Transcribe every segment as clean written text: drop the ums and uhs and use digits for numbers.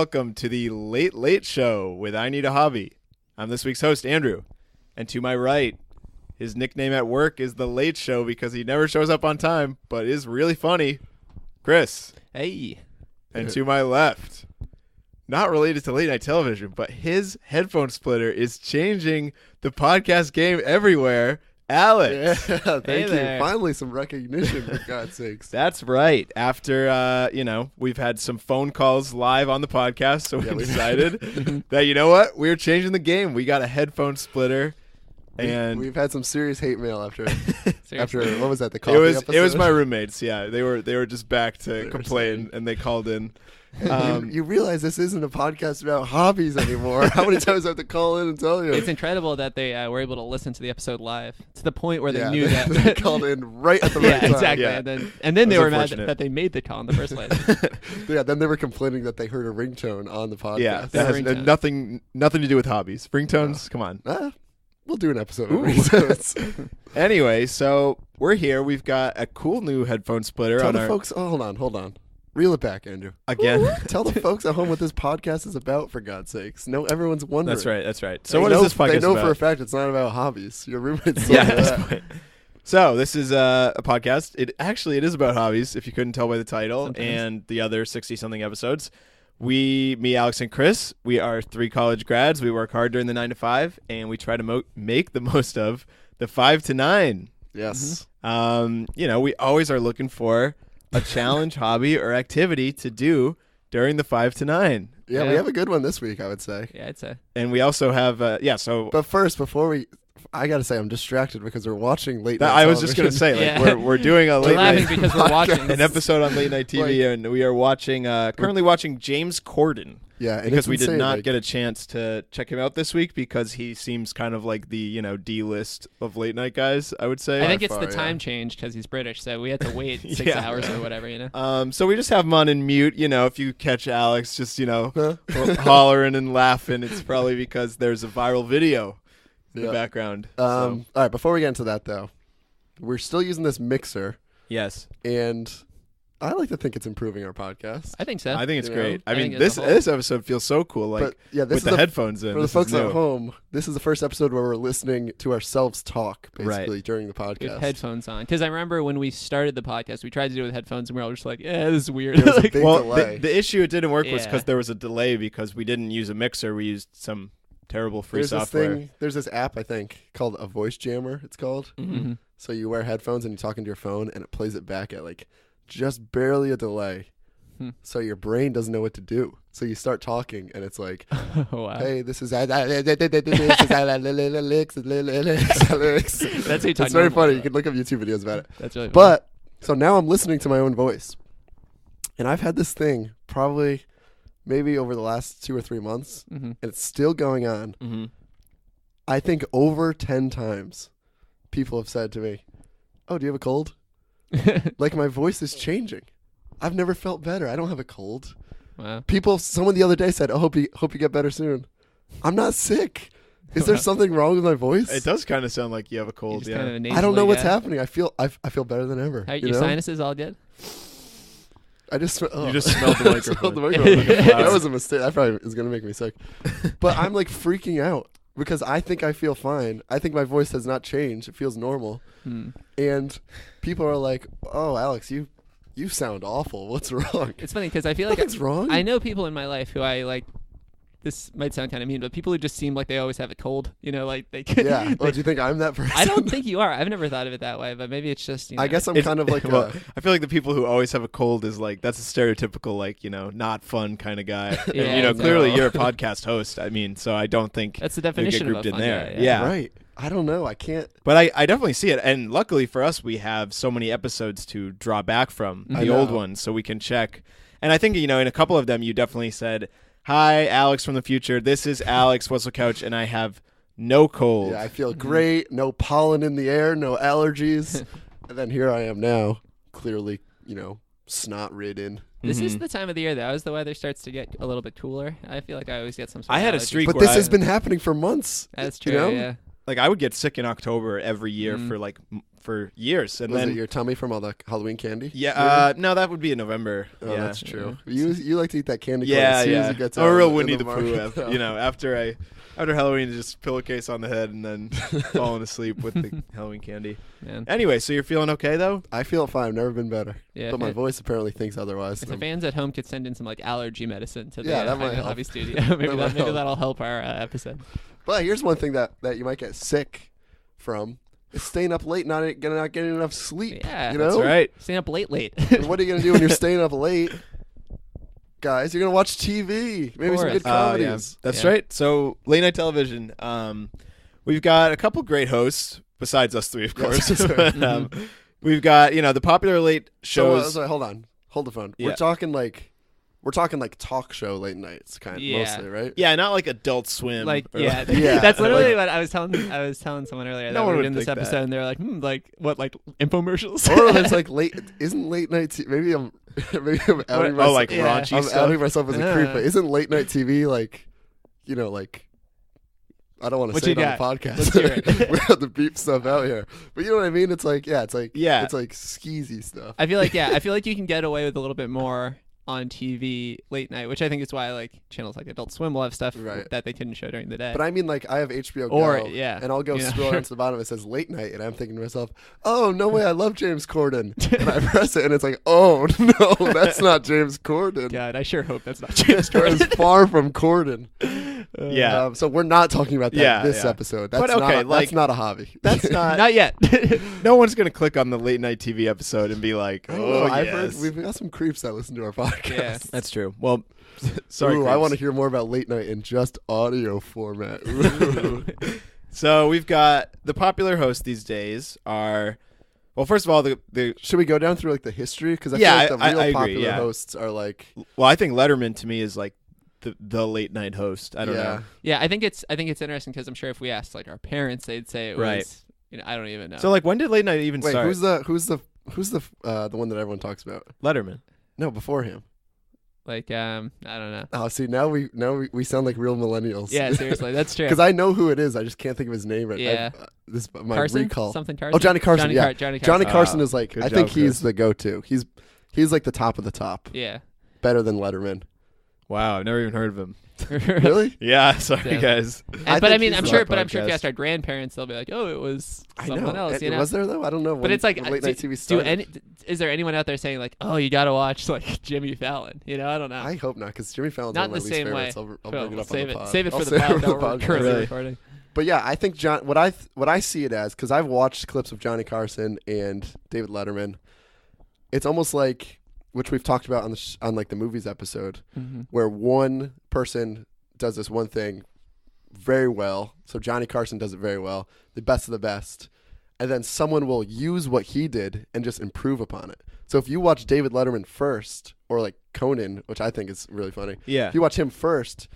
welcome to the Late Late Show with I Need a Hobby. I'm this week's host, Andrew. And to my right, his nickname at work is The Late Show because he never shows up on time, but is really funny, Chris. Hey. And to my left, not related to late night television, but his headphone splitter is changing the podcast game everywhere, Alex. Yeah, thank Hey you. there. Finally, some recognition, for God's sakes. That's right. After, we've had some phone calls live on the podcast, so we decided that, you know what? We're changing the game. We got a headphone splitter. And We've had some serious hate mail after Seriously. what was that, the coffee it episode? was my roommates. Yeah, they were just back to complain, and they called in. You realize this isn't a podcast about hobbies anymore. How many times do I have to call in and tell you? It's incredible that they were able to listen to the episode live to the point where they Yeah, knew that. they called in right at the right Yeah, time. exactly. Yeah. And then It they was were mad unfortunate. that they made the call in the first place. Yeah, then they were complaining that they heard a ringtone on the podcast. Yeah, The that has ringtone. nothing to do with hobbies. Ringtones, come on. We'll do an episode of Ooh. ringtones. Anyway, so we're here. We've got a cool new headphone splitter Tell on the our folks, hold on. Reel it back, Andrew. again. Tell the folks at home what this podcast is about, for God's sakes. No, everyone's wondering. That's right. So They what is know- this podcast They know about? for a fact it's not about hobbies. Your roommates Yeah, told at you this that. point. So this is a podcast. It is about hobbies, if you couldn't tell by the title, Sometimes. and the other 60-something episodes. Me, Alex, and Chris, we are 3 college grads. We work hard during the 9 to 5, and we try to make the most of the 5 to 9. Yes. We always are looking for a challenge, hobby, or activity to do during the 5 to 9. Yeah, Yeah. we have a good one this week, I would say. Yeah, I'd say. And we also have, so But first, I got to say, I'm distracted because we're watching late night I was just going to television. say, Yeah. we're doing a We're late laughing night because we're watching. an episode on late night TV, and we are watching currently watching James Corden Yeah, and because it's we did insane, not like- get a chance to check him out this week because he seems kind of like the D-list of late night guys, I would say. I think it's far, the yeah. time change because he's British, so we had to wait 6 Yeah. hours or whatever. So we just have him on in mute. If you catch Alex just Huh? hollering and laughing, it's probably because there's a viral video in the Yeah. background. All right, before we get into that, though, we're still using this mixer, Yes, and I like to think it's improving our podcast. I think so. I think it's You know? great. I I mean, think this as a whole- this episode feels so cool, like but yeah, this with is the headphones in. for the This is folks at new. home. This is the first episode where we're listening to ourselves talk, Right. basically during the with podcast. headphones on. Because I remember when we started the podcast, we tried to do it with headphones, and we were all just like, yeah, this is weird. There was a Like, big Well, delay. the issue it didn't work was Yeah. because there was a delay because we didn't use a mixer. We used some terrible free There's software. There's this app I think called a voice jammer. It's called. mhm. So you wear headphones and you talk into your phone, and it plays it back at like just barely a delay. Hmm. So your brain doesn't know what to do. So you start talking, and it's like, Oh, wow. "Hey, this is Alex." That's how you talk It's very normal. funny. You can look up YouTube videos about it. That's really funny. But so now I'm listening to my own voice, and I've had this thing probably maybe over the last 2 or 3 months, Mhm. and it's still going on. Mm-hmm. I think over 10 times people have said to me, "Oh, do you have a cold?" Like my voice is changing. I've never felt better. I don't have a cold. Wow. Someone the other day said, "Oh, hope you get better soon." I'm not sick. Is there Wow. something wrong with my voice? It does kind of sound like you have a You're cold. just Yeah. kind of a I don't know nasally what's guy. happening. I feel better than ever. How, you your know? sinuses all good? I just You just smelled the microphone. Smelled the microphone. Yeah. That was a mistake. That probably is gonna make me sick. But I'm like freaking out because I think I feel fine. I think my voice has not changed. It feels normal. Hmm. And people are like, "Oh, Alex, you sound awful. What's wrong?" It's funny because I feel like Nothing's wrong. I know people in my life who I like. This might sound kind of mean, but people who just seem like they always have a cold. Like they. Yeah. Oh, do you think I'm that person? I don't think you are. I've never thought of it that way, but maybe it's just. I guess I'm It's- kind of like well, I feel like the people who always have a cold is like that's a stereotypical not fun kind of guy. Yeah, And, clearly no. you're a podcast host. I mean, so I don't think that's the you get definition of grouped a in fun there. guy, Yeah. right. I don't know. I can't. But I definitely see it. And luckily for us, we have so many episodes to draw back from, I the old know. ones, so we can check. And I think, in a couple of them, you definitely said, "Hi, Alex from the future. This is Alex Wessel-Couch, and I have no cold." Yeah, I feel great. No pollen in the air. No allergies. And then here I am now, clearly, snot ridden. This is Mhm. the time of the year though, as the weather starts to get a little bit cooler. I feel like I always get some. Sort I of had a allergy. streak But where this has been happening for months. That's you true. know? Yeah. like I would get sick in October every year for years, and Was then it your tummy from all the Halloween candy? no, that would be in November. Oh, yeah. that's true. You like to eat that candy corn Yeah, as soon yeah. as it gets I'm out a real in Winnie the the Pooh. market. You know, after Halloween, just pillowcase on the head and then falling asleep with the Halloween candy. Man. Anyway, so you're feeling okay though? I feel fine. I've never been better. Yeah, But my if- voice apparently thinks otherwise. If the fans at home could send in some like allergy medicine to the Yeah, that I might Know help. Hobby studio, maybe That might help. that'll help our episode. But here's one thing that you might get sick from: is staying up late, not getting enough sleep. Yeah, you know. That's right. Staying up late. And what are you gonna do when you're staying up late, guys? You're gonna watch TV, maybe some good course. comedies. That's Yeah. right. So late night television. We've got a couple great hosts besides us three, of Yes, course. sorry. But, we've got the popular late shows. So hold on, hold the phone. Yeah. We're talking like talk show late nights, Yeah. mostly, right? Yeah, not like Adult Swim. Like or yeah, Yeah, that's literally like- what I was telling someone earlier. No that one we were would doing this think that. episode, and they're like, like what, like infomercials? Or there's like isn't late night maybe I'm outing myself. like Yeah. raunchy I'm stuff. outing myself as a creep, Uh. but isn't late night TV like I don't want to What say you it on the got? podcast. Let's hear it. We have to beep stuff out here, but you know what I mean. It's like it's like skeezy stuff. I feel like you can get away with a little bit more on TV late night, which I think is why like channels like Adult Swim will have stuff Right. that they couldn't show during the day. But I mean, like, I have HBO Go, Or, yeah, and I'll go you know. scroll down to the bottom. It says late night, and I'm thinking to myself, "Oh no way, I love James Corden." And I press it, and it's like, "Oh no, that's not James Corden. God, I sure hope that's not James That is Corden. far from Corden." Yeah. So we're not talking about that Yeah, this yeah. episode. That's But okay, that's not a hobby. That's not. Not yet. No one's gonna click on the late night TV episode and be like, I don't know. "Oh, I've yes." heard we've got some creeps that listen to our podcast. Yeah. That's true. Well, sorry. Ooh, I creeps. want to hear more about late night in just audio format. Ooh. So we've got the popular hosts these days are, well, first of all, the Should we go down through like the history? Because I Yeah, feel like the I real agree, popular yeah. hosts are like, well, I think Letterman to me is like the late night host. I don't yeah. know. Yeah, I think it's interesting because I'm sure if we asked like our parents, they'd say it Right. was. I don't even know. So like, when did late night even Wait, start? who's the one that everyone talks about? Letterman? No, before him. like I don't know. Oh, see, now we sound like real millennials. Yeah, seriously, that's true. Because I know who it is. I just can't think of his name right now. Yeah. This my Carson? recall. Something Carson. Oh, Johnny Carson. Yeah, Johnny Johnny Carson. Carson is like good I think job, he's Chris. the go-to. He's like the top of the top. Yeah. Better than Letterman. Wow, I've never even heard of him. Really? Yeah, sorry Yeah. guys. I But I think mean, he's I'm the sure. right But I'm sure if you podcast. asked our grandparents, they'll be like, "Oh, it was I someone know. else." It- Was there though? I don't know. But when- it's like, when late night TV do started. is there anyone out there saying like, "Oh, you got to watch like Jimmy Fallon"? I don't know. I hope not, because Jimmy Fallon's Not one in of the my least same way. favorites. I'll Well, bring it up save on the pod. Save it I'll for the save it pod for that we're podcast. currently Really? recording. But yeah, I think what I see it as, because I've watched clips of Johnny Carson and David Letterman. It's almost like, which we've talked about on like the movies episode, Mm-hmm. where one person does this one thing very well. So Johnny Carson does it very well, the best of the best, and then someone will use what he did and just improve upon it. So if you watch David Letterman first, or like Conan, which I think is really funny, Yeah. if you watch him first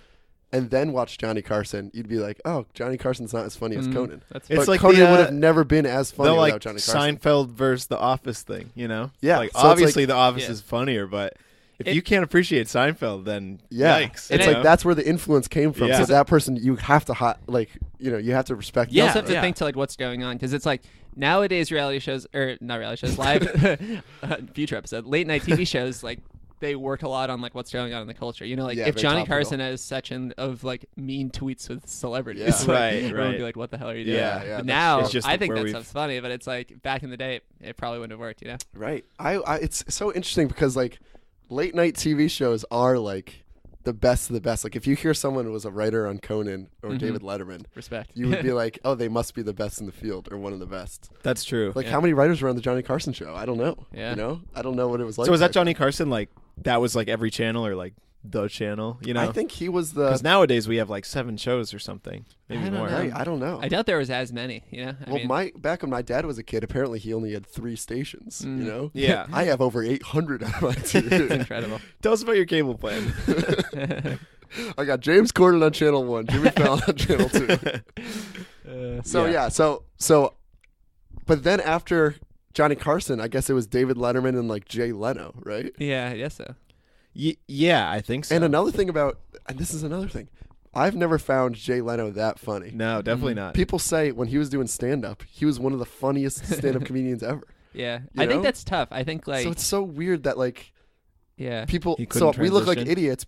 and then watch Johnny Carson, you'd be like, oh, Johnny Carson's not as funny as Conan. That's It's But like Conan the, would have never been as funny The without like Johnny Carson. Seinfeld versus The Office thing, Yeah, Like so it's obviously like- The Office Yeah. is funnier, but if It- you can't appreciate Seinfeld, then Yeah, yikes. And it's you like know? that's where the influence came from. Yeah. So that person, you have to you have to respect. You that also have to yeah. think to like what's going on because it's like nowadays reality shows or not reality shows, live future episode, late night TV shows like they work a lot on like what's going on in the culture. Like Yeah, if very Johnny topical. Carson has section of like mean tweets with celebrities, Yeah. like, Right, everyone would right. be like, "What the hell are you doing?" Yeah, yeah, But that's now It's just I think where that we've- stuff's funny, but it's like back in the day, it probably wouldn't have worked. Right. I it's so interesting because like late night TV shows are like the best of the best. Like if you hear someone was a writer on Conan or Mhm. David Letterman, Respect. you would be like, oh, they must be the best in the field or one of the best. That's true. Like Yeah. how many writers were on the Johnny Carson show? I don't know. Yeah. I don't know what it was like. So was that back Johnny Carson like that was like every channel or like the channel? then. I think he was the. because nowadays we have like 7 shows or something, maybe I don't more. know. Right, I don't know. I doubt there was as many. I Well, mean, back when my dad was a kid, apparently he only had 3 stations. Mm. You know. Yeah. I have over 800 on my it's TV. incredible. Tell us about your cable plan. I got James Corden on channel 1, Jimmy Fallon on channel 2. So Yeah. so, but then after Johnny Carson, I guess it was David Letterman and like Jay Leno, right? Yeah, I guess so. Yeah, I think so. And another thing and this is another thing, I've never found Jay Leno that funny. No, definitely not. People say when he was doing stand-up, he was one of the funniest stand-up comedians ever. Yeah, You I think know? that's tough. I think like So it's so weird that like yeah, people. He So couldn't we look like transition. idiots.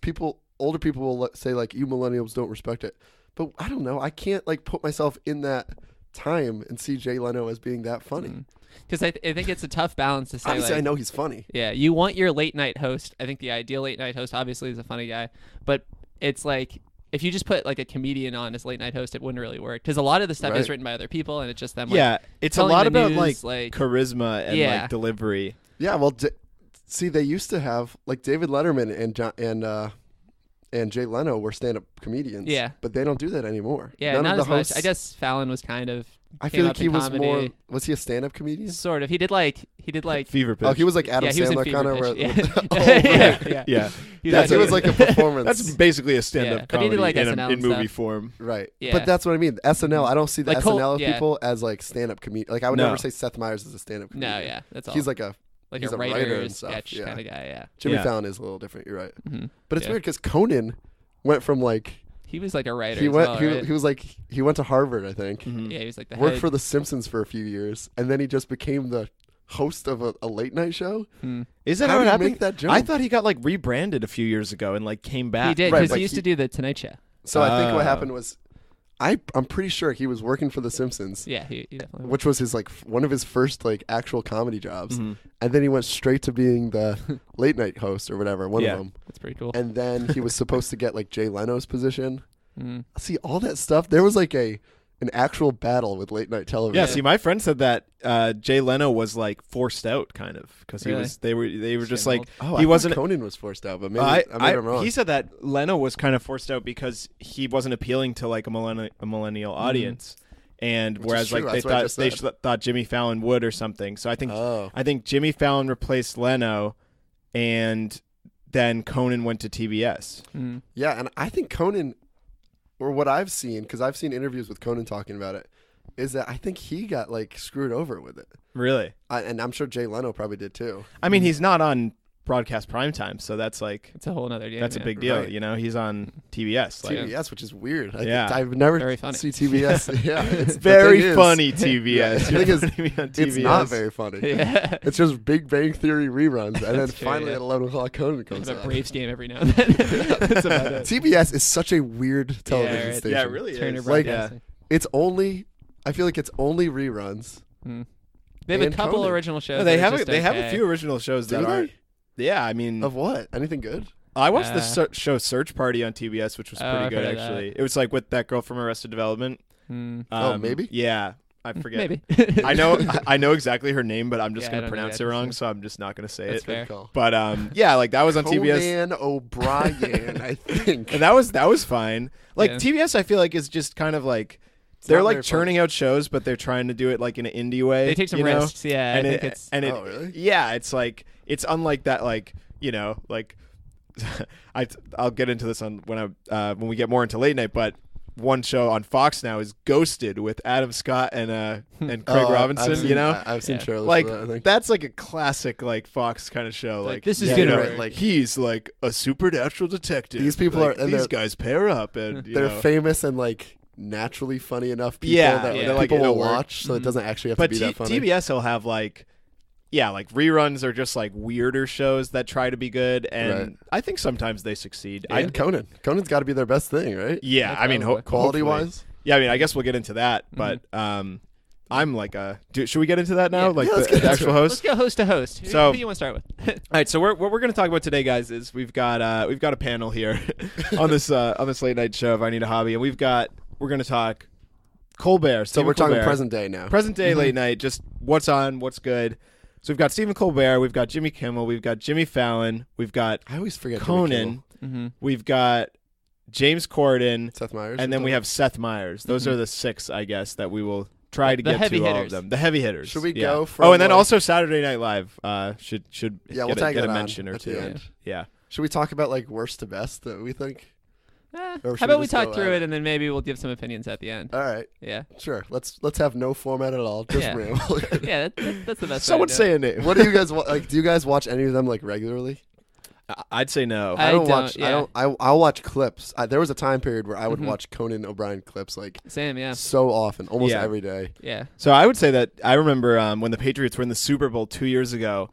Older people will say like, "You millennials don't respect it," but I don't know. I can't like put myself in that time and see Jay Leno as being that funny. because I think it's a tough balance to say. Obviously, like, I know he's funny. Yeah, you want your late night host. I think the ideal late night host obviously is a funny guy, but it's like if you just put like a comedian on as late night host, it wouldn't really work because a lot of the stuff is Right. written by other people and it's just them. Like, Yeah, it's a telling lot the about news, like charisma and Yeah. like delivery. Yeah, well, see, they used to have like David Letterman and Jay Leno were stand-up comedians. Yeah. but they don't do that anymore. yeah, None not of the as much. hosts. I guess Fallon was kind of. I came feel like up he in was comedy. more. Was he a stand-up comedian? Sort of. He did like Fever pitch. Oh, he was like Adam yeah, he was in Sandler Fever kind of. Pitch. Oh, Yeah. right. yeah. Yeah, He Yes, it was like like a performance. that's basically a stand-up Yeah, but he comedy did, like, in, SNL in and movie stuff. form. right. Yeah. But that's what I mean. SNL. I don't see the Like Cole- SNL yeah. people as like stand-up comedian. Like I would No. never say Seth Meyers is a stand-up comedian. No, yeah, that's all. He's like a he's a a writer and writer stuff, sketch yeah. kind of guy. Yeah. Jimmy Yeah. Fallon is a little different. You're right. hmm But it's Yeah. weird because Conan went from like He was like a writer. he as went well, he, right? he was like he went to Harvard, I think. Mhm. Yeah, he was like the Worked head. for The Simpsons for a few years, and then he just became the host of a late night show. Hmm. Is that How how it did he happened? make that jump? I thought he got like rebranded a few years ago and like came back. He did Right, because but he used to do the Tonight Show. So I think what Oh. happened was, I'm pretty sure he was working for The Simpsons, Yeah, he definitely. Was. which was his like one of his first like actual comedy jobs, Mhm. and then he went straight to being the late night host or whatever, one Yeah. of them. That's pretty cool. And then he was supposed to get like Jay Leno's position. Mm. See all that stuff. There was like an actual battle with late night television. Yeah, see, my friend said that Jay Leno was like forced out, kind of, because he Really? was. They were just Just like Oh, he I thought wasn't. Conan was forced out, but maybe maybe I'm wrong. He said that Leno was kind of forced out because he wasn't appealing to like a millennial audience, and Which is whereas true, like that's what I just they said. thought Jimmy Fallon would or something. So Oh. I think Jimmy Fallon replaced Leno, and then Conan went to TBS. Mm. Yeah, and I think Conan, or what I've seen, because I've seen interviews with Conan talking about it, is that I think he got like screwed over with it. Really? And I'm sure Jay Leno probably did too. I mean, he's not on broadcast primetime, so that's like It's a whole other game. that's a yeah. big deal. Right. You know, he's on TBS. Like, TBS, which is weird. Yeah. I've never Very funny. see TBS. Yeah, It's the very thing is- funny TBS. the thing is, You're putting me on It's not TBS. very funny. Yeah. It's just Big Bang Theory reruns, and then That's true, finally yeah. at 11 o'clock Conan They comes have a out. Braves game every now and then. That's about it. TBS is such a weird television right. station. Yeah, it really Turner is. Like, Broadcasting. It's only, I feel like it's only reruns. Mm. They have a and couple Conan. original shows. No, they that are have just they have a okay. few original shows Do that they? aren't. Yeah, I mean, Of what? Anything good? I watched the Uh, show Search Party on TBS, which was Oh, pretty I've good heard of that. actually. It was like with that girl from Arrested Development. Mm. Oh, maybe? Yeah, I forget. Maybe. I know I know exactly her name, but I'm just Yeah, I gonna don't know pronounce the it wrong, actress. so I'm just not gonna say That's it. fair. Good call. But yeah, like that was on TBS, Conan O'Brien, I think. and that was fine. Like Yeah. TBS, I feel like is just kind of like It's they're not like very churning out shows, but they're trying to do it like in an indie way. They take some you know? risks. Yeah, and I it, think it's. and it, Oh, really? yeah, it's like it's unlike that, like you know, like I'll get into this on when we get more into late night, but one show on Fox now is Ghosted with Adam Scott and Craig Oh, Robinson. I've seen, You know, I've seen Yeah. trailers like for that, I think. that's like a classic like Fox kind of show. Like, Like this is Yeah, you gonna know, work. like- he's like a supernatural detective. These people Like, are- and these they're- guys pair up and you They're know. famous and like naturally funny enough people Yeah, that yeah. like, Like, people it'll will work. watch, so it Mhm. doesn't actually have But to be that funny. TBS will have like, yeah, like reruns are just like weirder shows that try to be good, and Right. I think sometimes they succeed. And Conan's got to be their best thing, right? Yeah, Yeah, I mean, probably. Quality hopefully. wise. Yeah, I mean, I guess we'll get into that, but I'm like should we get into that now? Yeah. Like Yeah, let's the get into actual it. host. Let's go host to host. So- Who do you want to start with? All right, so what we're going to talk about today, guys, is we've got a panel here on this late night show of I Need a Hobby, and we're going to talk Colbert. So Stephen we're talking Colbert. present day now. Present day late night, just what's on, what's good. So we've got Stephen Colbert, we've got Jimmy Kimmel, we've got Jimmy Fallon, we've got I always forget Jimmy Conan, Kimmel. Mm-hmm. we've got James Corden, Seth Meyers, and then we have Seth Meyers. Those Mhm. are the 6, I guess, that we will try to The get heavy to all of hitters. them. The heavy hitters. Should we yeah. go from, Oh, and then like- also Saturday Night Live should Yeah, we'll get, tag get that a on mention or at the two. end. Yeah. Should we talk about like worst to best that we think? Or How should about we just go talk through at it and then maybe we'll give some opinions at the end. All right, Yeah. sure. Let's have no format at all. Just Yeah. ramble. Yeah, that's the best. Someone way to do say it. a name. What do you guys like? Do you guys watch any of them like regularly? I'd say no. I don't, watch. yeah. I'll watch clips. There was a time period where I would Mhm. watch Conan O'Brien clips like Same, yeah. so often, almost Yeah. every day. Yeah. So I would say that I remember when the Patriots were in the Super Bowl 2 years ago,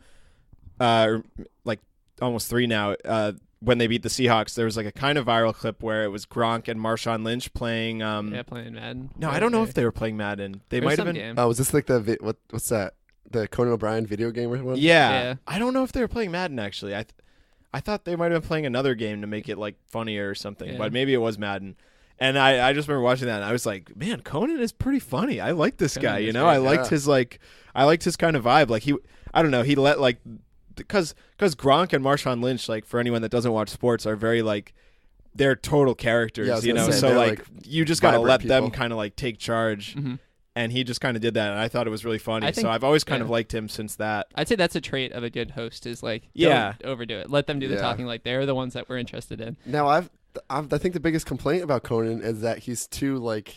like almost 3 now, when they beat the Seahawks, there was like a kind of viral clip where it was Gronk and Marshawn Lynch playing. Playing Madden. No, I don't know if they were playing Madden. They might have been. Game. Oh, was this like the what's that? The Conan O'Brien video game or what? Yeah. Yeah. I don't know if they were playing Madden actually. I thought they might have been playing another game to make it like funnier or something, Yeah. but maybe it was Madden. And I just remember watching that and I was like, man, Conan is pretty funny. I like this Conan guy, is you know? great. I liked his kind of vibe. Like I don't know, he let like because Gronk and Marshawn Lynch, like for anyone that doesn't watch sports, are very like they're total characters, Yeah, I was you gonna know. say, So they're, like you just gotta vibrant let them people. kind of like take charge. Mhm. And he just kind of did that, and I thought it was really funny. I think- So I've always kind of yeah. liked him since that. I'd say that's a trait of a good host is like Yeah. don't overdo it. Let them do the Yeah. talking. Like they're the ones that we're interested in. Now I think the biggest complaint about Conan is that he's too like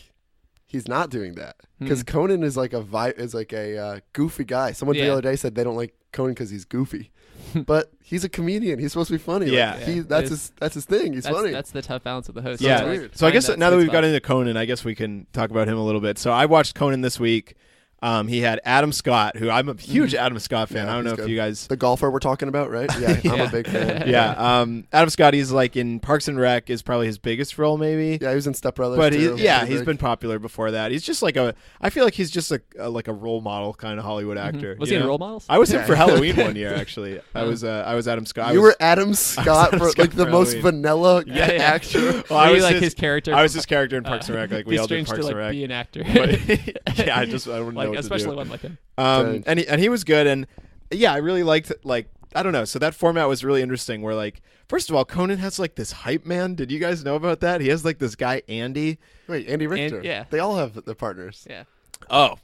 he's not doing that because Conan is like a goofy guy. Someone the Yeah. other day said they don't like Conan because he's goofy, but he's a comedian. He's supposed to be funny. Like, Yeah. Yeah, that's his thing. He's funny. That's the tough balance of the host. So Yeah. it's Like, weird. So I find guess that now that sweet we've got spot. into Conan, I guess we can talk about him a little bit. So I watched Conan this week. He had Adam Scott, who I'm a huge Adam Scott fan. Yeah, I don't know he's if good. you guys. The golfer we're talking about, right? Yeah, I'm Yeah. a big fan. Yeah, Adam Scott. He's like in Parks and Rec is probably his biggest role, maybe. Yeah, he was in Step Brothers. But too. he's Pretty big. been popular before that. He's just like I feel like he's just like a role model kind of Hollywood actor. Was you he in know? Role Models? I was him Yeah. for Halloween one year actually. I was Adam Scott. You were Adam Scott Adam for Scott like the for most Halloween. vanilla Yeah, yeah. actor. Well, I Were you was like his- his character. I was his character in Parks and Rec. Like we be all did strange Parks to and like Rec. be an actor. But yeah, I wouldn't know like what especially to do. one like him. And he was good, and yeah, I really liked like I don't know. So that format was really interesting. Where like first of all, Conan has like this hype man. Did you guys know about that? He has like this guy Andy. Wait, Andy Richter. yeah. They all have their partners. Yeah. Oh,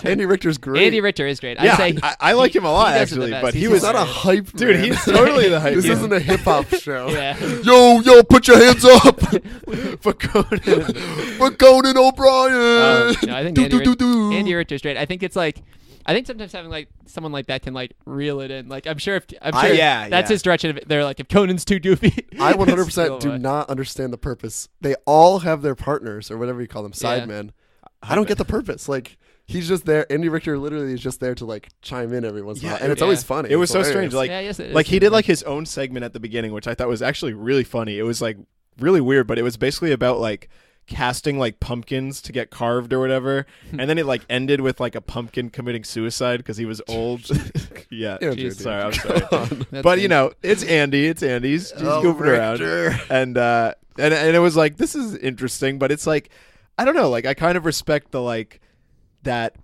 Andy Richter's great. Andy Richter is great. yeah, I'd say I like him a lot he does it the actually, best. but he He's was He's not a hype dude. man. He's totally the hype. This man. isn't a hip hop show. yeah. Yo, put your hands up for Conan. for Conan O'Brien. No, I think Do. Andy Richter's great. I think it's like I think sometimes having like someone like that can like reel it in. Like I'm sure yeah, that's yeah. his direction of it. They're like if Conan's too goofy. I it's 100% still do much. not understand the purpose. They all have their partners or whatever you call them, Yeah. sidemen. I don't get the purpose. Like he's just there. Andy Richter literally is just there to like chime in every once in a while, and it's yeah. always funny. It was It's so hilarious. strange. Like Yeah, yes, it like is. he did like his own segment at the beginning, which I thought was actually really funny. It was like really weird, but it was basically about like casting like pumpkins to get carved or whatever, and then it like ended with like a pumpkin committing suicide because he was old. Yeah, Andrew, Jeez. dude. sorry, I'm sorry. That's But you good. know, it's Andy. It's Andy's. He's Oh, goofing around, Richter. and it was like this is interesting, but it's like I don't know. Like I kind of respect the like that.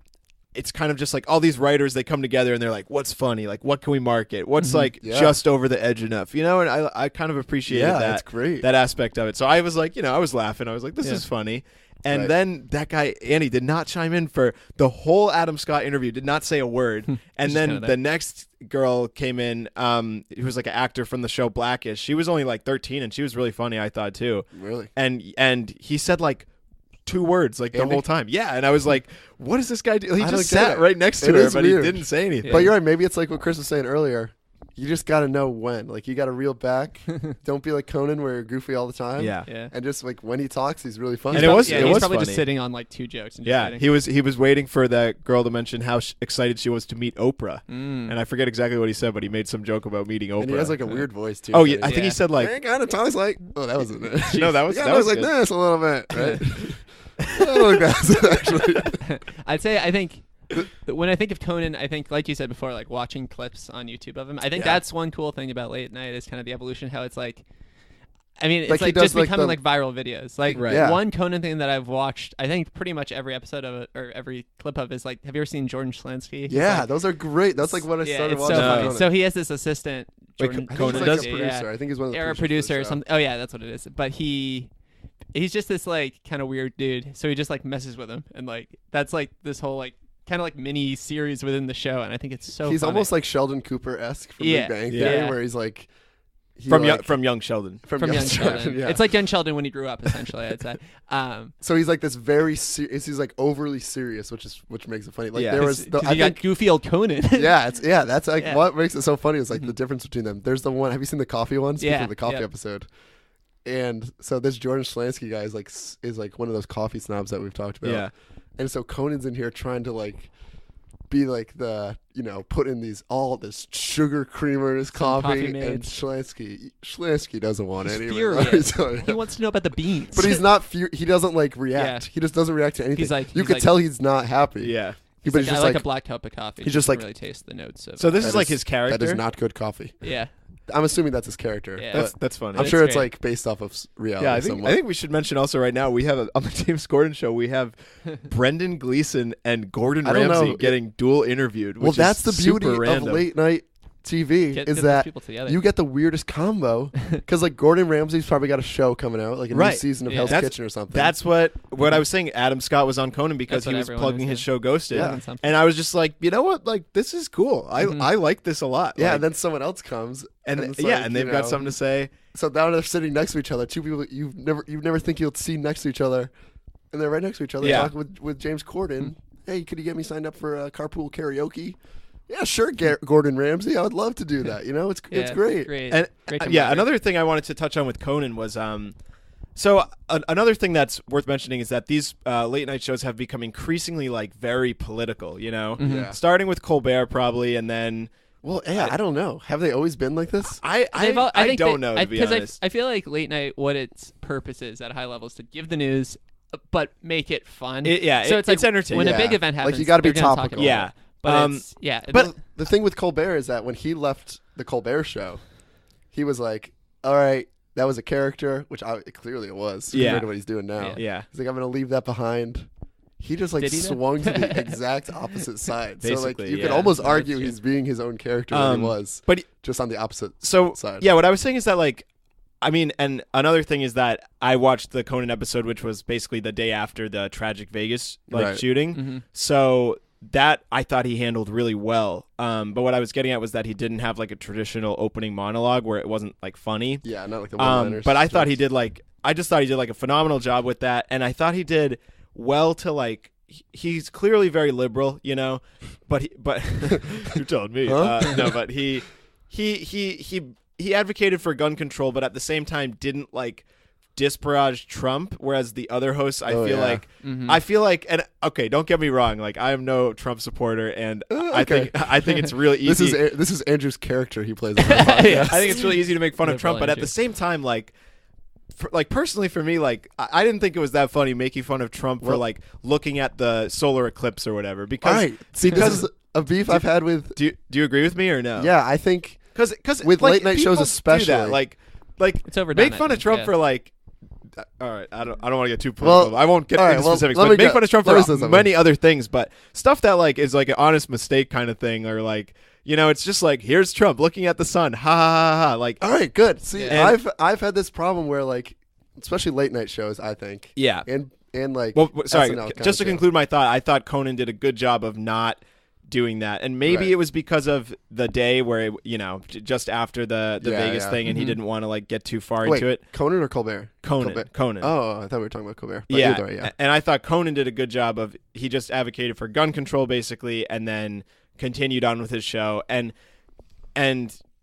It's kind of just like all these writers, they come together and they're like, what's funny? Like, what can we market? What's like Yeah. just over the edge enough? You know, and I kind of appreciated Yeah, that. it's great. That aspect of it. So I was like, you know, I was laughing. I was like, this Yeah. is funny. And Right. then that guy, Andy, did not chime in for the whole Adam Scott interview, did not say a word. And Just then kinda the there. next girl came in, who was like an actor from the show Blackish. She was only like 13 and she was really funny, I thought, too. Really? And he said like 2 words like the Andy? whole time. Yeah, and I was like, what does this guy do? He I don't just get sat it. right next to It her, is but weird. he didn't say anything. Yeah. But you're right. Maybe it's like what Chris was saying earlier. You just got to know when. Like you got to reel back. Don't be like Conan where you're goofy all the time. Yeah. Yeah. And just like when he talks, he's really funny. And it was- yeah, it he's was probably funny. just sitting on like 2 jokes. And just Yeah, waiting. he was waiting for that girl to mention how excited she was to meet Oprah. Mm. And I forget exactly what he said, but he made some joke about meeting Oprah. And he has like a weird voice too. oh yeah, doesn't I he? think he Yeah. said like He kind of talks like. Oh, that wasn't it. no, that was He that kinda was like good. this a little bit, right? I don't think that's actually. I'd say I think when I think of Conan, I think like you said before, like watching clips on YouTube of him. I think Yeah. that's one cool thing about late night is kind of the evolution. How it's like, I mean, it's Like, he like does, just like, becoming the- like viral videos. Like Right. Yeah. one Conan thing that I've watched, I think pretty much every episode of it or every clip of is like, have you ever seen Jordan Schlansky? He's Yeah, like- those are great. That's like what I yeah, started it's watching. so Nice. funny. So he has this assistant, Wait, Jordan, I think Conan he's like does a it? producer. I think he's one of the or a producers producer for or the show. something. Oh yeah, that's what it is. But he's just this like kind of weird dude. So he just like messes with him, and like that's like this whole like kind of like mini series within the show. And I think it's so. He's funny. almost like Sheldon Cooper esque from Yeah. Big Bang Yeah. Theory, where he's like he from like, Young Sheldon. From Young Sheldon. yeah. It's like Young Sheldon when he grew up, essentially. I'd say. So he's like this very serious. He's like overly serious, which makes it funny. Like Yeah. there was, Because I you got think, goofy old Conan. that's like Yeah. what makes it so funny is like the difference between them. There's the one. Have you seen the coffee one? Speaking Yeah, of the coffee yeah. episode. And so this Jordan Schlansky guy is like one of those coffee snobs that we've talked about. Yeah. And so Conan's in here trying to like be like the, put in all this sugar creamer in his coffee, coffee and made. Schlansky doesn't want He's any of furious. it. He wants to know about the beans. But he's not he doesn't like react. Yeah. He just doesn't react to anything. He's you could like- tell he's not happy. Yeah. He's But like, he's I just like like a black cup of coffee. he's just Doesn't like- really taste the notes of. So this That is like is- his character. That is not good coffee. yeah. I'm assuming that's his character. Yeah. but That's funny. I'm It's sure it's great. like based off of reality. Yeah, I somewhat. think we should mention also right now we have on the James Corden show we have Brendan Gleeson and Gordon I don't Ramsay know. getting dual interviewed. Well, Which that's is the beauty super of random. late night TV Get is those that people together. you get the weirdest combo because like Gordon Ramsay's probably got a show coming out, like a new Right. season of Yeah. Hell's That's- Kitchen or something. That's what I was saying. Adam Scott was on Conan because That's he what was everyone plugging was his saying. show Ghosted, Yeah. Something. and I was just like, you know what, like this is cool. I like this a lot. yeah. Like, And then someone else comes, and it's yeah, like, and they've got something to say. So now they're sitting next to each other. Two people that you never think you'll see next to each other, and they're right next to each other Yeah. talking with James Corden. Hey, could you get me signed up for carpool karaoke? Yeah, sure, Gordon Ramsay. I would love to do that. It's Yeah, great. And Great yeah, camaraderie. another thing I wanted to touch on with Conan was so another thing that's worth mentioning is that these late night shows have become increasingly like very political. Yeah. Starting with Colbert probably, and then Well, yeah, I don't know. Have they always been like this? I think don't know to be honest. I feel like late night, what its purpose is at a high level is to give the news, but make it fun. So it's like it's entertaining. when a Yeah. big event Like, happens. you gotta be they're gonna talk topical. about Yeah. it. But it's but- The thing with Colbert is that when he left the Colbert Show, he was like, "All right, that was a character," which clearly it was Yeah. compared to what he's doing now. Yeah. He's like, "I'm going to leave that behind." He just like Did he though? swung to the exact opposite side. So like Basically, you could yeah. almost That's argue true. he's being his own character than he was, But just on the opposite so side. yeah, what I was saying is that like, I mean, and another thing is that I watched the Conan episode, which was basically the day after the tragic Vegas Right. shooting. Mm-hmm. So that I thought he handled really well. But what I was getting at was that he didn't have like a traditional opening monologue where it wasn't like funny. Yeah, not like the one-liners. But I thought he did I just thought he did like a phenomenal job with that, and I thought he did well to like. He's clearly very liberal, but you're telling me. Huh? No, but he advocated for gun control, but at the same time didn't like disparage Trump. Whereas the other hosts, I Oh, feel yeah. like, and okay, don't get me wrong, like I am no Trump supporter, and okay. I think it's really easy. this is Andrew's character he plays on the podcast. Yeah. I think it's really easy to make fun of Liberal Trump, but at Andrew. the same time, like personally for me, like I didn't think it was that funny making fun of Trump for Well- like looking at the solar eclipse or whatever. All Because right. See, this is a beef I've had with. do you agree with me or no? Yeah, I think because With like, late night shows people do especially. that. like It's overdone, make I fun of think, Trump yeah. for like. All right, I don't want to get too Well, political. I won't get all right, into well, specifics, let but me make get- fun of Trump let me say for something. many other things. But stuff that like is like an honest mistake kind of thing, or like it's just like here's Trump looking at the sun, ha ha ha ha. Like all right, good. See, Yeah. I've had this problem where like, especially late night shows, I think. yeah, And like. Well, sorry. SNL kind Just to of show. conclude my thought, I thought Conan did a good job of not doing that, and maybe Right. it was because of the day where just after the Yeah, Vegas yeah. thing, and he didn't want to like get too far Wait, into it. Conan or Colbert? Conan. Oh, I thought we were talking about Colbert. But Yeah, either way, yeah. and I thought Conan did a good job of he just advocated for gun control basically, and then continued on with his show, and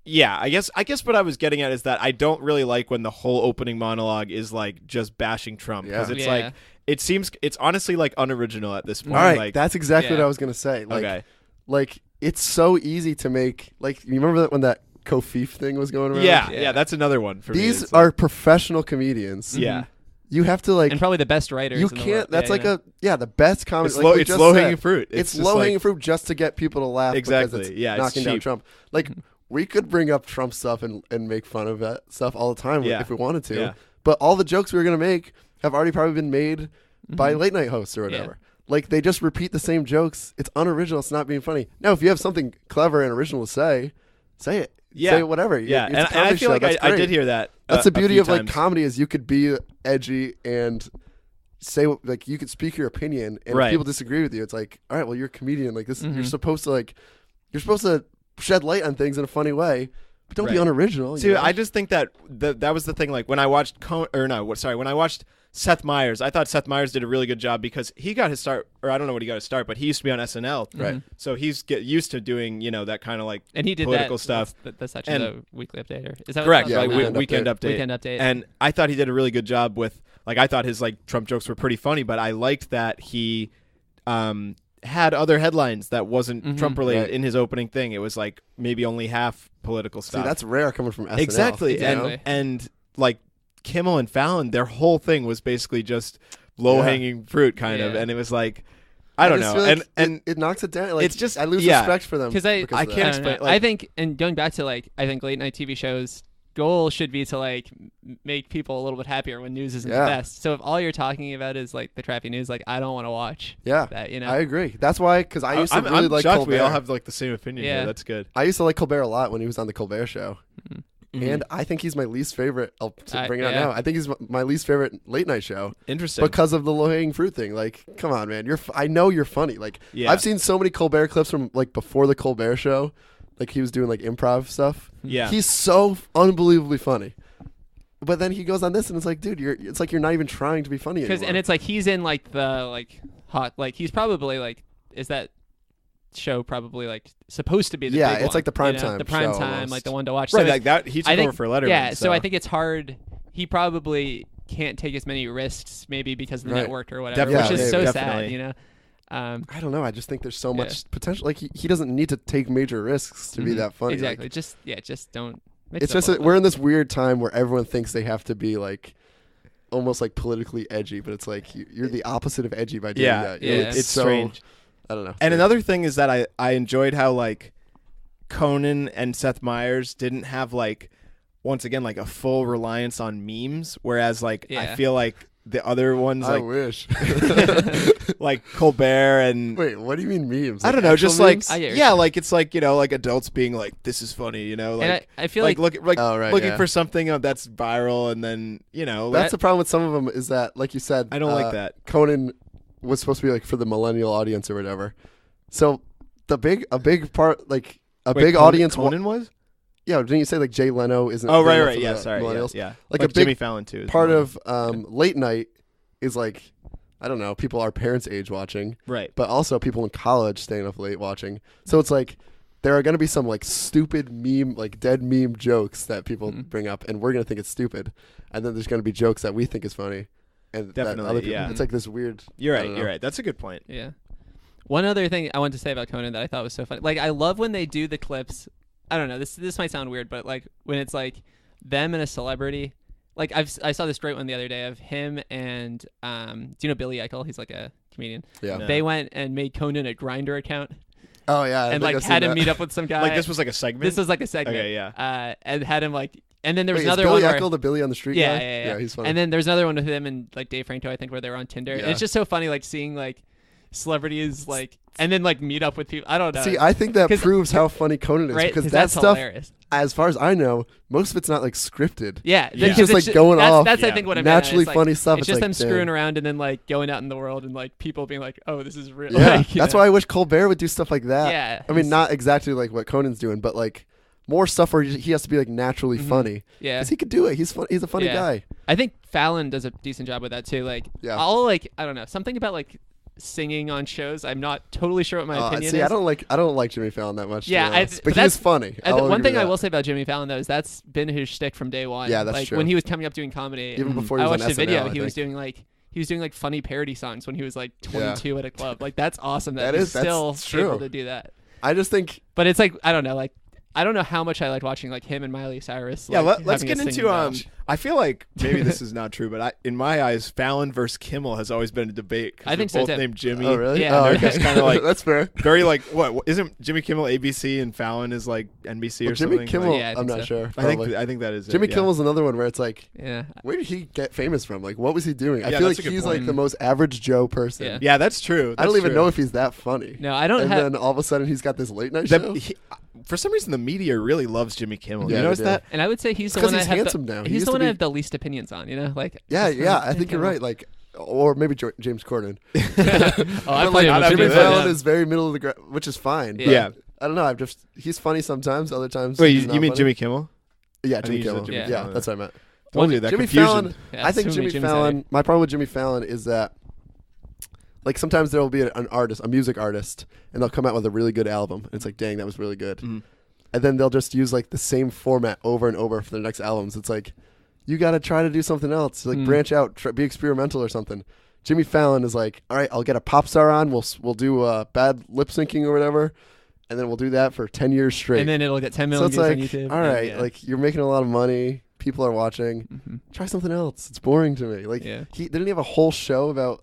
yeah, I guess what I was getting at is that I don't really like when the whole opening monologue is like just bashing Trump, because Yeah. it's Yeah. like it's honestly like unoriginal at this point. All right, like, that's exactly what Yeah. I was gonna say. Like, okay. like it's so easy to make. Like, you remember that when that Kofif thing was going around? Yeah, Yeah. that's another one for me. These It's like- are professional comedians. yeah. You have to like. And probably the best writers. You in the can't. world. That's Yeah, like yeah. the best comedy. It's like low. we It's just low said. hanging fruit. It's just low like- hanging fruit just to get people to laugh. Exactly. Because it's Yeah, it's knocking down cheap. Trump. Like we could bring up Trump stuff and make fun of that stuff all the time Yeah. if we wanted to. Yeah. But all the jokes we were gonna make have already probably been made by late night hosts or whatever. Like they just repeat the same jokes. It's unoriginal. It's not being funny. Now, if you have something clever and original to say it. Yeah. Say whatever. Yeah, It's a and I comedy feel show. like That's I great. did hear that. That's the a beauty few of like times. comedy is you could be edgy and say like you could speak your opinion, and Right. if people disagree with you, it's like, all right, well, you're a comedian. Like this, Mhm. you're supposed to shed light on things in a funny way, But don't be Right. unoriginal. See, you know? I just think that that was the thing. Like when I watched when I watched Seth Meyers, I thought Seth Meyers did a really good job because he got his start, or I don't know what he got his start, but he used to be on SNL, Right. So he's get used to doing that kind of like And he did political that, stuff. That's actually And- the weekly update, or is that Correct, What Yeah, like Weekend weekend Update. update. Weekend Update. And I thought he did a really good job with like I thought his like Trump jokes were pretty funny, but I liked that he had other headlines that wasn't Trump related Right. in his opening thing. It was like maybe only half political See, stuff. that's rare coming from SNL. Exactly. you know? And like Kimmel and Fallon, their whole thing was basically just low hanging fruit kind of, Yeah. and it was like I don't just know. feel like And it knocks it down. Like, it's just- I lose yeah. respect for them Because I of I that. can't I don't know. explain- like- I think, and going back to like, I think late night TV shows goal should be to like make people a little bit happier when news isn't Yeah. the best. So if all you're talking about is like the crappy news, like I don't want to watch Yeah, that. I agree. That's why, because I used to I'm really like shocked Colbert. we all have like the same opinion Yeah. here. That's good. I used to like Colbert a lot when he was on the Colbert Show, Mm-hmm. and I think he's my least favorite. I'll bring it out yeah. now. I think he's my least favorite late night show Interesting. because of the low hanging fruit thing. Like, come on, man, I know you're funny. Like, Yeah. I've seen so many Colbert clips from like before the Colbert Show, like he was doing like improv stuff. Yeah. He's so unbelievably funny. But then he goes on this, and it's like, dude, it's like you're not even trying to be funny anymore. and it's like he's in like the like hot, like he's probably like, is that show probably like supposed to be the Yeah, big it's one, like the prime you know? time the prime show time, almost. like the one to watch. right, So like that he took I think over for Letterman. Yeah, so I think it's hard. He probably can't take as many risks, maybe because of the Right. network or whatever, Definitely. which is Yeah, so definitely. sad, you know. I don't know. I just think there's so Yeah. much potential. Like he doesn't need to take major risks to be that funny. Like, Exactly. Just don't. Mix it's it up just a little we're bit. in this weird time where everyone thinks they have to be like almost like politically edgy, but it's like you're the opposite of edgy by doing Yeah, that. yeah. it's so, strange. I don't know. And another thing is that I enjoyed how like Conan and Seth Meyers didn't have like once again like a full reliance on memes, whereas like I Yeah. feel like the other ones I like wish. like Colbert and Wait, what do you mean memes? I Like don't know, actual just like memes? I get yeah, like it's like like adults being like this is funny, like And I feel like like Oh, right, looking yeah. for something that's viral and then That's the problem with some of them is that, like you said, I don't like that. Conan was supposed to be like for the millennial audience or whatever. So a big part, like a Wait, big audience. Conan was? Yeah, didn't you say like Jay Leno isn't? Oh good right, enough right, for yeah, the sorry, millennials? yeah. Like Like a big Jimmy Fallon too. is Part one of late night is like, I don't know, people our parents' age watching, right. but also people in college staying up late watching. So it's like there are going to be some like stupid meme, like dead meme jokes that people bring up, and we're going to think it's stupid, and then there's going to be jokes that we think is funny, and that Definitely, other people. yeah. It's like this weird. You're I right. don't know. You're right. That's a good point. yeah. One other thing I wanted to say about Conan that I thought was so funny. Like I love when they do the clips. I don't know. This might sound weird, but like when it's like them and a celebrity. Like I saw this great one the other day of him and do you know Billy Eichel? He's like a comedian. Yeah. No. They went and made Conan a Grindr account Oh yeah. I and think like I've seen had him that. meet up with some guy. Like this was like a segment. This was like a segment. Okay, yeah. And had him like, and then there was Wait, another is Billy one. where- Eichel the Billy on the street yeah, guy? yeah. He's funny. And then there's another one with him and like Dave Franco, I think, where they were on Tinder. And Yeah. it's just so funny, like seeing like celebrities like, and then like meet up with people. I don't know. See, I think that 'Cause- proves how funny Conan is right? because 'Cause that that's stuff, hilarious. as far as I know, most of it's not like scripted. Yeah, Yeah. because Just, like, ju- going that's, off. That's I Yeah. think what I meant. Naturally It's, like, funny stuff. It's It's just like, them screwing damn. around and then like going out in the world and like people being like, "Oh, this is real." Yeah, Like, you that's know? why I wish Colbert would do stuff like that. Yeah, I mean, he's- not exactly like what Conan's doing, but like more stuff where he has to be like naturally funny. Yeah. Because he could do it. He's fun. He's a funny Yeah. guy. I think Fallon does a decent job with that too. Like, Yeah. all like I don't know something about like singing on shows. I'm not totally sure what my opinion See, is. I don't like Jimmy Fallon that much. to Yeah, be I- honest. but but he was that's- funny. One thing I will say about Jimmy Fallon though is that's been his shtick from day one. Yeah, that's like true. when he was coming up doing comedy. Even before he I was on watched a video. SNL, I He was think. doing like funny parody songs when he was like 22 at a club. Like that's awesome. That, That he's is- still that's true. able to do that. I just think But it's like I don't know. Like I don't know how much I like watching like him and Miley Cyrus. Yeah, like, let's having a get into singing match. I feel like maybe this is not true, but in my eyes, Fallon versus Kimmel has always been a debate. 'Cause I think they're so, both too. named Jimmy. Oh really? Yeah. Oh, They're okay. just kinda like- that's fair. Very like what isn't Jimmy Kimmel ABC and Fallon is like NBC or Jimmy something? Kimmel. Like, Yeah, I I'm think not so. sure. I think Probably. I think that is Jimmy it, yeah. Kimmel's another one where it's like, Yeah. where did he get famous from? Like, what was he doing? I Yeah, feel that's like a good he's point. like the most average Joe person. Yeah. Yeah, that's true. I don't That's even true. know if he's that funny. No, I don't And have. then all of a sudden he's got this late night The- show. for some reason the media really loves Jimmy Kimmel. Yeah, you they notice do. that? And I would say he's the 'cause one he's I have handsome the, now. He He's used the to one be- I have the least opinions on. You know, like Yeah, just yeah, from I think you're Kimmel. right. Like, or maybe James Corden. Oh, I But play like not Jimmy after Fallon that. is very middle of the ground, which is fine. Yeah. but Yeah. I don't know. He's funny sometimes. Other times. Wait, he's you not mean funny. Jimmy Kimmel? Yeah, I Jimmy think you said Kimmel. Jimmy Yeah, Kimmel. that's what I meant. Told you that Jimmy confusion. Fallon. Yeah, I think too many Jimmy Jimmys Fallon. out My problem with Jimmy Fallon is that, like, sometimes there will be an artist, a music artist, and they'll come out with a really good album. And it's like, dang, that was really good. Mhm. And then they'll just use like the same format over and over for their next albums. It's like, you got to try to do something else. Like, branch out, be experimental or something. Jimmy Fallon is like, all right, I'll get a pop star on. We'll do bad lip syncing or whatever, and then we'll do that for 10 years straight. And then it'll get 10 so million it's views like, on YouTube. all right, yeah. like, you're making a lot of money. People are watching. Mhm. Try something else. It's boring to me. Like, Yeah. he didn't he have a whole show about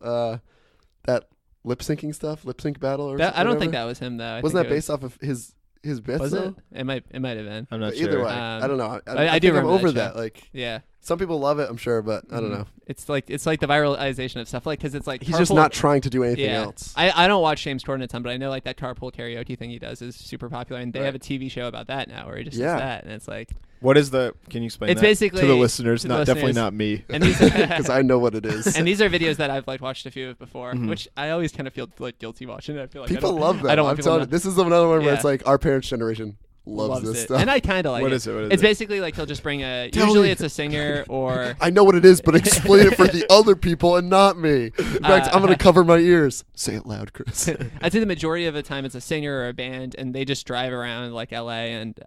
that lip syncing stuff, lip sync battle, or I don't think whatever? that was him though. I Wasn't think that it based off of his bits? Was though? it? It might have been. I'm not But either sure. way, Um, I don't know. I do think I'm remember over that that. Like, Yeah. some people love it, I'm sure, but I don't Mhm. know. It's like the viralization of stuff, like because it's like He's just carpool- not trying to do anything yeah. else. I don't watch James Corden a ton, but I know like that carpool karaoke thing he does is super popular, and they Right. have a TV show about that now where he just Yeah. does that, and it's like What is the? Can you explain It's that basically- to the listeners? to the Not definitely listeners. not me. and these Because I know what it is. and these are videos that I've like watched a few of before, Mhm. which I always kind of feel like guilty watching. I feel like People I don't, love them. I don't want I'm people telling to you, this is another one where Yeah. it's like our parents' generation loves this it. stuff. And I kind of like What it. is it? What is It's it? basically like he'll just bring a. Tell Usually me. it's a singer or. I know what it is, but explain it for the other people and not me. In fact, I'm going to cover my ears. Say it loud, Chris. I'd say the majority of the time it's a singer or a band, and they just drive around like LA and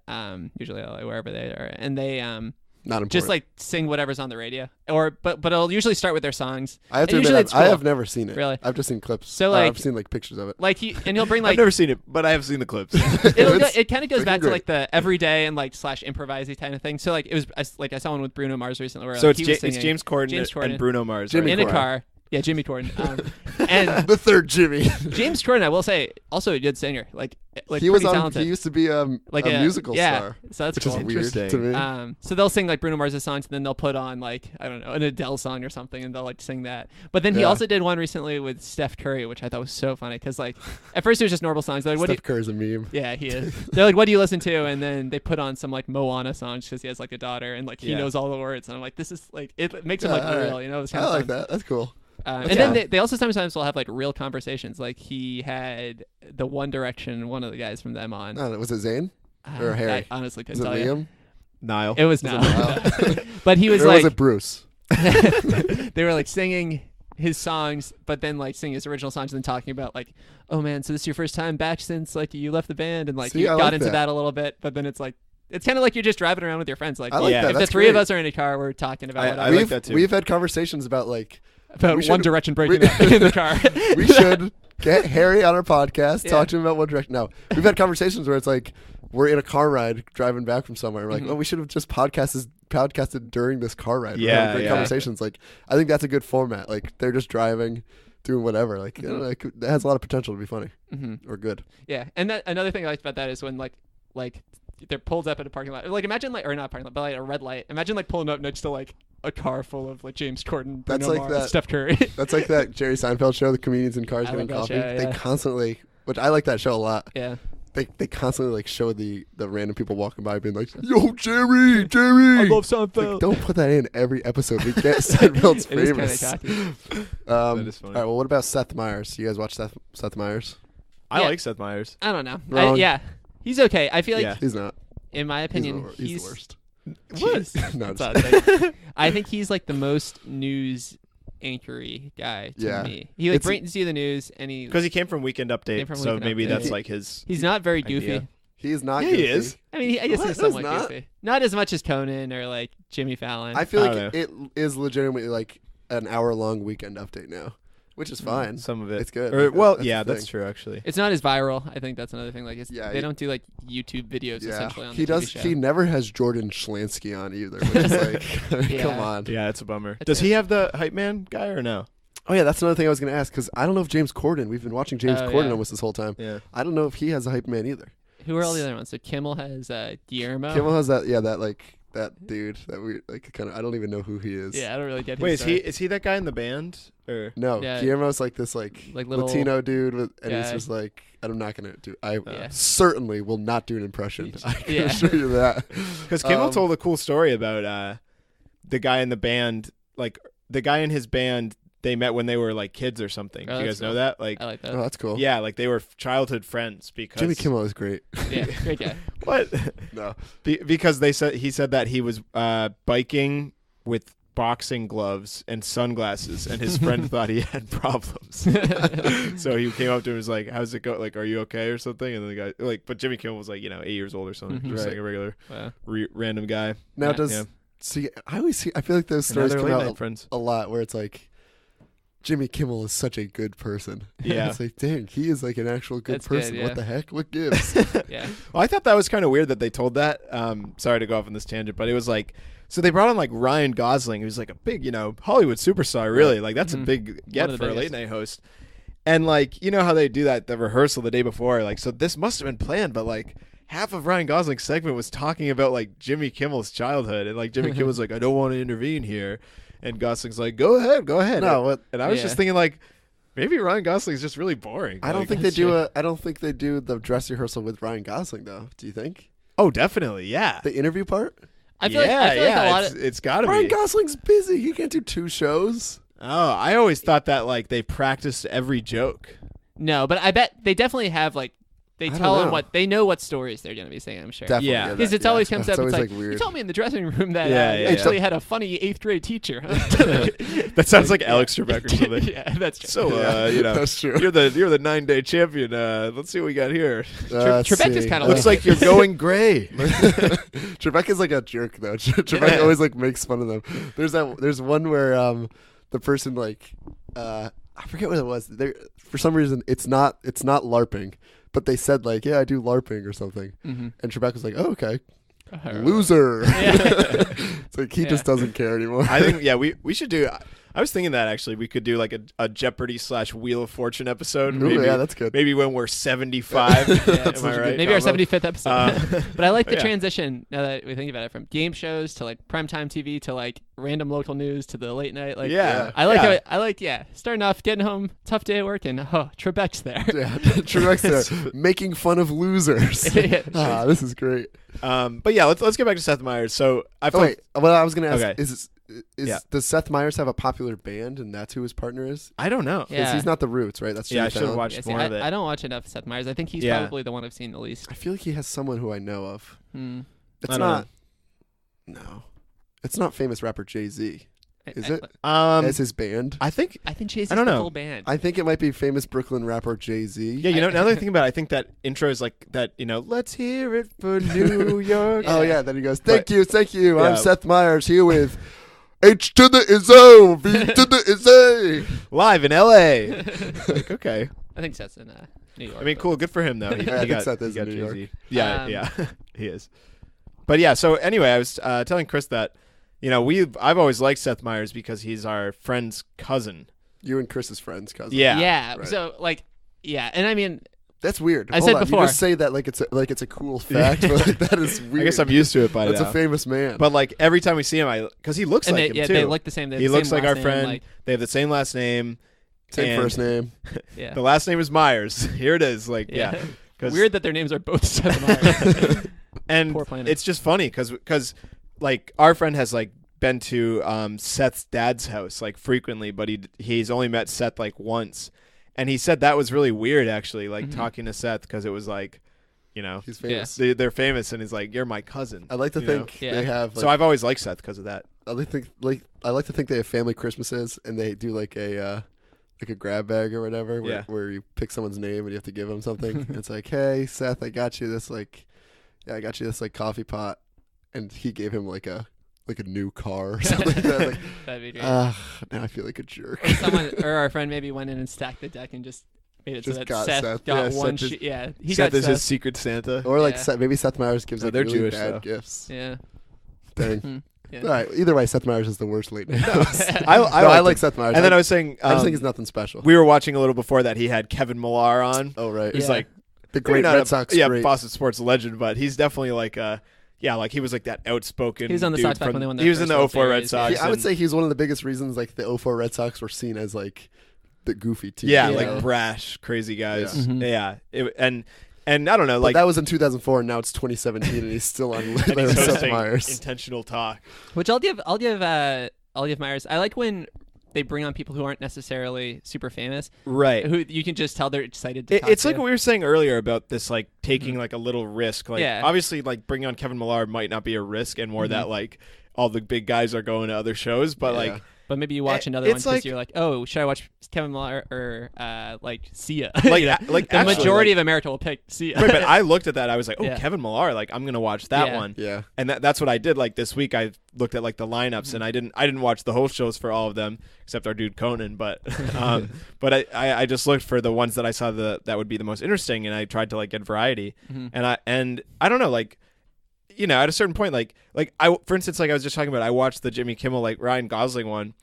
usually LA wherever they are, and they Not important. just like sing whatever's on the radio, but it'll usually start with their songs. I have to and admit, usually it's I cool. have never seen it. Really? I've just seen clips. So, Or like- I've seen like pictures of it. Like he'll bring I've like never seen it, but I have seen the clips. It's it kind of goes freaking back to great. like the everyday and like / improvisey kind of thing. So like it was I saw one with Bruno Mars recently where so like, it's, he was it's singing James Corden, James Corden. and Bruno Mars. Jimmy right? in a Corden. car. Yeah, Jimmy Corden. And The third Jimmy. James Corden, I will say, also a good singer. Like he was pretty on. talented. He used to be like a musical yeah, star, So that's which cool. is weird to Interesting. me. So they'll sing like Bruno Mars' songs, and then they'll put on like I don't know an Adele song or something, and they'll like sing that. But then he Yeah. also did one recently with Steph Curry, which I thought was so funny because like at first it was just normal songs. They're like, what do you? Steph Curry's a meme. Yeah, he is. They're like, what do you listen to? And then they put on some like Moana songs because he has like a daughter, and like he Yeah. knows all the words. And I'm like, this is like it makes him Yeah, like all right. real, you know? It's I kind of like that. That's cool. And Yeah. then they also sometimes will have like real conversations. Like he had the One Direction, one of the guys from them on. I don't know, was it Zayn? or Harry? I honestly Was couldn't it tell Liam? you. Niall. It was Was it not. Niall? But he was or like was it Bruce? they were like singing his songs, but then like singing his original songs and then talking about like, oh man, so this is your first time back since like you left the band, and like See, you I got like into that. that a little bit, but then it's like it's kind of like you're just driving around with your friends. Like I like Yeah. that. if the That's three of great. us are in a car, we're talking about I whatever. like we've, that too. We've had conversations about like about we One should- Direction breaking up in the car. we should get Harry on our podcast, Yeah. talk to him about One Direction. No, we've had conversations where it's like we're in a car ride driving back from somewhere. We're like, Mhm. oh, we should have just podcasted during this car ride. We're Yeah, having great yeah. conversations. Like, I think that's a good format. Like, they're just driving, doing whatever. Like, I don't know, that has a lot of potential to be funny hmm or good. Yeah, and that another thing I liked about that is when like they're pulled up at a parking lot. Like imagine like or not a parking lot, but like a red light. Imagine like pulling up next to like a car full of like James Corden, That's Bruno like Mars, that- Steph Curry. That's like that Jerry Seinfeld show, the comedians in cars I getting love coffee. that show, They yeah. constantly, which I like that show a lot. yeah. They constantly like show the random people walking by being like, "Yo, Jerry, Jerry." I love It's like, Seinfeld. don't put that in every episode. We get Seinfeld's It is famous. kinda cocky. That is funny. All right. Well, what about Seth Meyers? You guys watch Seth Meyers? I Yeah. like Seth Meyers. I don't know. Wrong. Yeah, he's okay. I feel like, Yeah. He's not. in my opinion, He's the worst. What? No, It's just- odd. I think he's like the most news anchory guy to Yeah. me. He like It's- brings you the news, and Because he came from Weekend Update, Came from so Weekend maybe Update. that's like his. he's not very goofy. Idea. He's not. Yeah, he goofy. is. I mean, I guess What? he's No, he's somewhat not. goofy. Not as much as Conan or like Jimmy Fallon. I feel I like don't it is legitimately like an hour-long Weekend Update now, which is fine. Some of it. It's good. Or, Like, well, that's yeah, the that's thing. true actually. It's not as viral. I think that's another thing. Like, Yeah, they he- don't do like YouTube videos essentially on he the does. TV show. He never has Jordan Schlansky on either. Which is like, I mean, Yeah. come on. Yeah, it's a bummer. That's Does it. he have the hype man guy or no? Oh yeah, that's another thing I was going to ask because I don't know if James Corden. We've been watching James Oh, Corden yeah. almost this whole time. Yeah. I don't know if he has a hype man either. Who are all the other ones? So Kimmel has Guillermo. Kimmel has that. Yeah, that dude that we like kind of. I don't even know who he is. Yeah, I don't really get. His Wait, story. is he that guy in the band or? No, Yeah. Guillermo's like this like little Latino dude with, and he's guy. just like, I'm not gonna do. I Yeah. certainly will not do an impression. I can Yeah. assure you that. Because Kimmel Um, told a cool story about the guy in the band, like the guy in his band they met when they were like kids or something. Oh, Do you that's guys know cool. that? Like, I like that. Oh, that's cool. yeah, like they were childhood friends because Jimmy Kimmel is great. Yeah, great guy. What? No. Because he said that he was biking with boxing gloves and sunglasses, and his friend thought he had problems. So he came up to him and was like, "How's it go? Like, are you okay or something?" And the guy but Jimmy Kimmel was like, 8 years old or something, Mhm. just Right. like a regular Wow. random guy. Now Yeah. does Yeah. I feel like those stories Another come late out night friends. a lot where it's like Jimmy Kimmel is such a good person. Yeah. It's like, dang, he is like an actual good That's good, person. yeah. What the heck? What gives? Yeah. Well, I thought that was kind of weird that they told that. Sorry to go off on this tangent, but it was like, so they brought on like Ryan Gosling, who's like a big, Hollywood superstar, really. Like that's a Mhm. big get One of for the a late biggest. night host. And like, you know how they do that, the rehearsal the day before. Like, so this must have been planned, but like half of Ryan Gosling's segment was talking about like Jimmy Kimmel's childhood. And like Jimmy Kimmel's like, I don't want to intervene here. And Gosling's like, go ahead. No, what? And I was Yeah. just thinking like, maybe Ryan Gosling's just really boring. I don't Like- think they that's do true. I don't think they do the dress rehearsal with Ryan Gosling though. Do you think Oh, definitely. Yeah. the interview part? I feel like a lot of it's got to Ryan be. Gosling's busy. He can't do 2 shows. Oh, I always thought that like they practiced every joke. no, but I bet they definitely have like they I don't tell them know. they know what stories they're going to be saying. I'm sure. Definitely. Yeah. Because it always comes It's up. It's always like, weird. you told me in the dressing room that Yeah, you yeah, actually had a funny 8th grade teacher. Huh? That sounds like Alex Trebek or something. Yeah, that's true. So, That's true. you're the 9-day champion. Let's see what we got here. Let's Trebek is see. kinda Looks like you're going gray. Trebek is like a jerk though. Trebek Yeah. always like makes fun of them. There's one where the person like I forget what it was. They for some reason it's not LARPing, but they said like, yeah, I do LARPing or something. Mm-hmm. And Trebek was like, oh, okay. Loser. Yeah. It's like he just doesn't care anymore. I think we should do. I was thinking that actually we could do like a Jeopardy / Wheel of Fortune episode. Ooh, yeah, that's good. Maybe when we're 75. Yeah, Am I right? Maybe our combo. 75th episode. But I like the yeah. transition now that we think about it, from game shows to like primetime TV to like random local news to the late night. Like, Yeah. I like Yeah. how starting off, getting home, tough day at work, and Trebek's there. Yeah, Trebek's there making fun of losers. Yeah. This is great. But yeah, let's get back to Seth Meyers. So I Oh felt wait, what I was gonna ask Okay. is Yeah. does Seth Meyers have a popular band and that's who his partner is? I don't know. Yeah. Because he's not the Roots, right? That's Yeah, I Jimmy should have Fallon. watched Yeah, see, more of it. I don't watch enough Seth Meyers. I think he's Yeah. probably the one I've seen the least. I feel like he has someone who I know of. Hmm. It's I don't not. No, it's not famous rapper Jay-Z. Is it? Um, As his band? I think. I think Jay-Z's I don't the know. full band. I think it might be famous Brooklyn rapper Jay-Z. Yeah, now that I think about it, I think that intro is like that. Let's hear it for New York. Oh yeah. Then he goes, "Thank But- you. Yeah. I'm Seth Meyers here with H to the Izzo, V to the Izzy." Live in L.A. Like, okay. I think Seth's in New York. I mean, but- cool. Good for him though. He, Yeah, I he think got, Seth he is got in New York. Jay-Z. Yeah, Um, yeah, he is. But yeah. So anyway, I was telling Chris that I've always liked Seth Meyers because he's our friend's cousin. You and Chris's friends, cousin. Yeah. Yeah. Right. So like, yeah, and I mean, That's weird. I Hold said on. before. You just say that like it's a cool fact, but like that is weird. I guess I'm used to it by That's now. a famous man. But like every time we see him, because he looks and like they, him too. they look the same. They have He the looks same like our last friend. name, like, They have the same last name. Same and first name. yeah. The last name is Myers. Here it is. Like yeah. 'Cause- Weird that their names are both Seth Meyers. And Poor planet. it's just funny because like our friend has like been to Seth's dad's house like frequently, but he's only met Seth like once, and he said that was really weird actually, like Mhm. talking to Seth because it was like, He's famous. they're famous, and he's like, you're my cousin. I like to you know? think Yeah. they have. Like, So I've always liked Seth because of that. I like to think they have family Christmases and they do like a grab bag or whatever Yeah. where you pick someone's name and you have to give them something. And it's like, hey Seth, I got you this like coffee pot, and he gave him like a new car or something like that. Like, That'd be great. now I feel like a jerk. Someone or our friend maybe went in and stacked the deck and just made it Just so that got Seth Seth. got Yeah, one. Seth just- Yeah, he Seth got is Seth. his secret Santa. Or like Yeah. maybe Seth Meyers gives No, like they're really Jewish, bad though. gifts. Yeah. Dang. Hmm. Yeah. All right. Either way, Seth Meyers is the worst late night host. I I like him. Seth Meyers. And then I was saying, I just think he's nothing special. we were watching a little before that. He had Kevin Millar on. Oh right. He's Yeah. like The maybe great not Red a- Sox. yeah, great. Boston sports legend, but he's definitely like like he was like that outspoken. He was on the dude Sox back from- when they won their He was in first the World 04 Red Series, Sox. yeah. I would and- say he's one of the biggest reasons like the 04 Red Sox were seen as like the goofy team. yeah, you like know? brash, crazy guys. Yeah. Mhm. Yeah, and I don't know, But like that was in 2004, and now it's 2017, and he's still on and Larry he's Seth hosting Meyers. intentional talk. Which I'll give Myers. I like when they bring on people who aren't necessarily super famous, Right. who you can just tell they're excited to talk It's to. like what we were saying earlier about this, like taking like a little risk. Like Yeah. obviously, like bringing on Kevin Millar might not be a risk, and more that like all the big guys are going to other shows. But Yeah. like, But maybe you watch another one it's because like- you're like, oh, should I watch Kevin Millar or like Sia? Like- You know? like the actually, majority like- of America will pick Sia. right, but I looked at that. I was like, oh, Yeah. Kevin Millar. Like I'm gonna watch that Yeah. one. Yeah. And that's what I did. Like this week, I looked at like the lineups, and I didn't watch the whole shows for all of them except our dude Conan. But but I just looked for the ones that I saw that would be the most interesting, and I tried to like get variety. And I don't know, like, you know, at a certain point, like I, for instance, like I was just talking about, I watched the Jimmy Kimmel like Ryan Gosling one.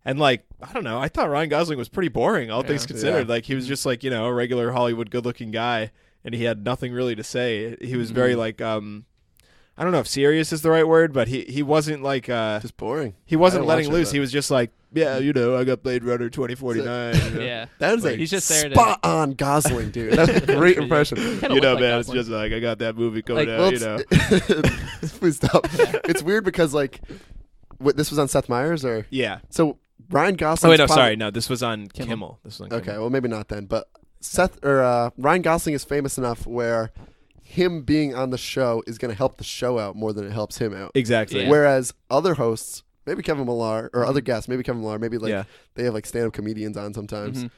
And like, I don't know, I thought Ryan Gosling was pretty boring, all things considered. Yeah. Like he was just like, you know, a regular Hollywood good-looking guy, and he had nothing really to say. He was very like, I don't know if serious is the right word, but he wasn't like, Just boring. he wasn't I don't letting watch it, loose. but- He was just like, yeah, you know, I got Blade Runner 2049. You know, yeah. That is Like, a he's just there to- spot on Gosling, dude. That's a great impression. Kinda You know look like man, it's Gosling. just like I got that movie coming Like, out. Well, You know, Please stop. It's weird because like, this was on Seth Meyers or yeah. so Ryan Gosling. Oh wait, no, sorry, no, this was on Kimmel. Kimmel. This was on Okay, Kimmel. well maybe not then, but Ryan Gosling is famous enough where him being on the show is going to help the show out more than it helps him out. Exactly. Yeah. Whereas other hosts, maybe Kevin Millar or other guests, maybe Kevin Millar, maybe like Yeah. they have like stand-up comedians on sometimes, Mhm.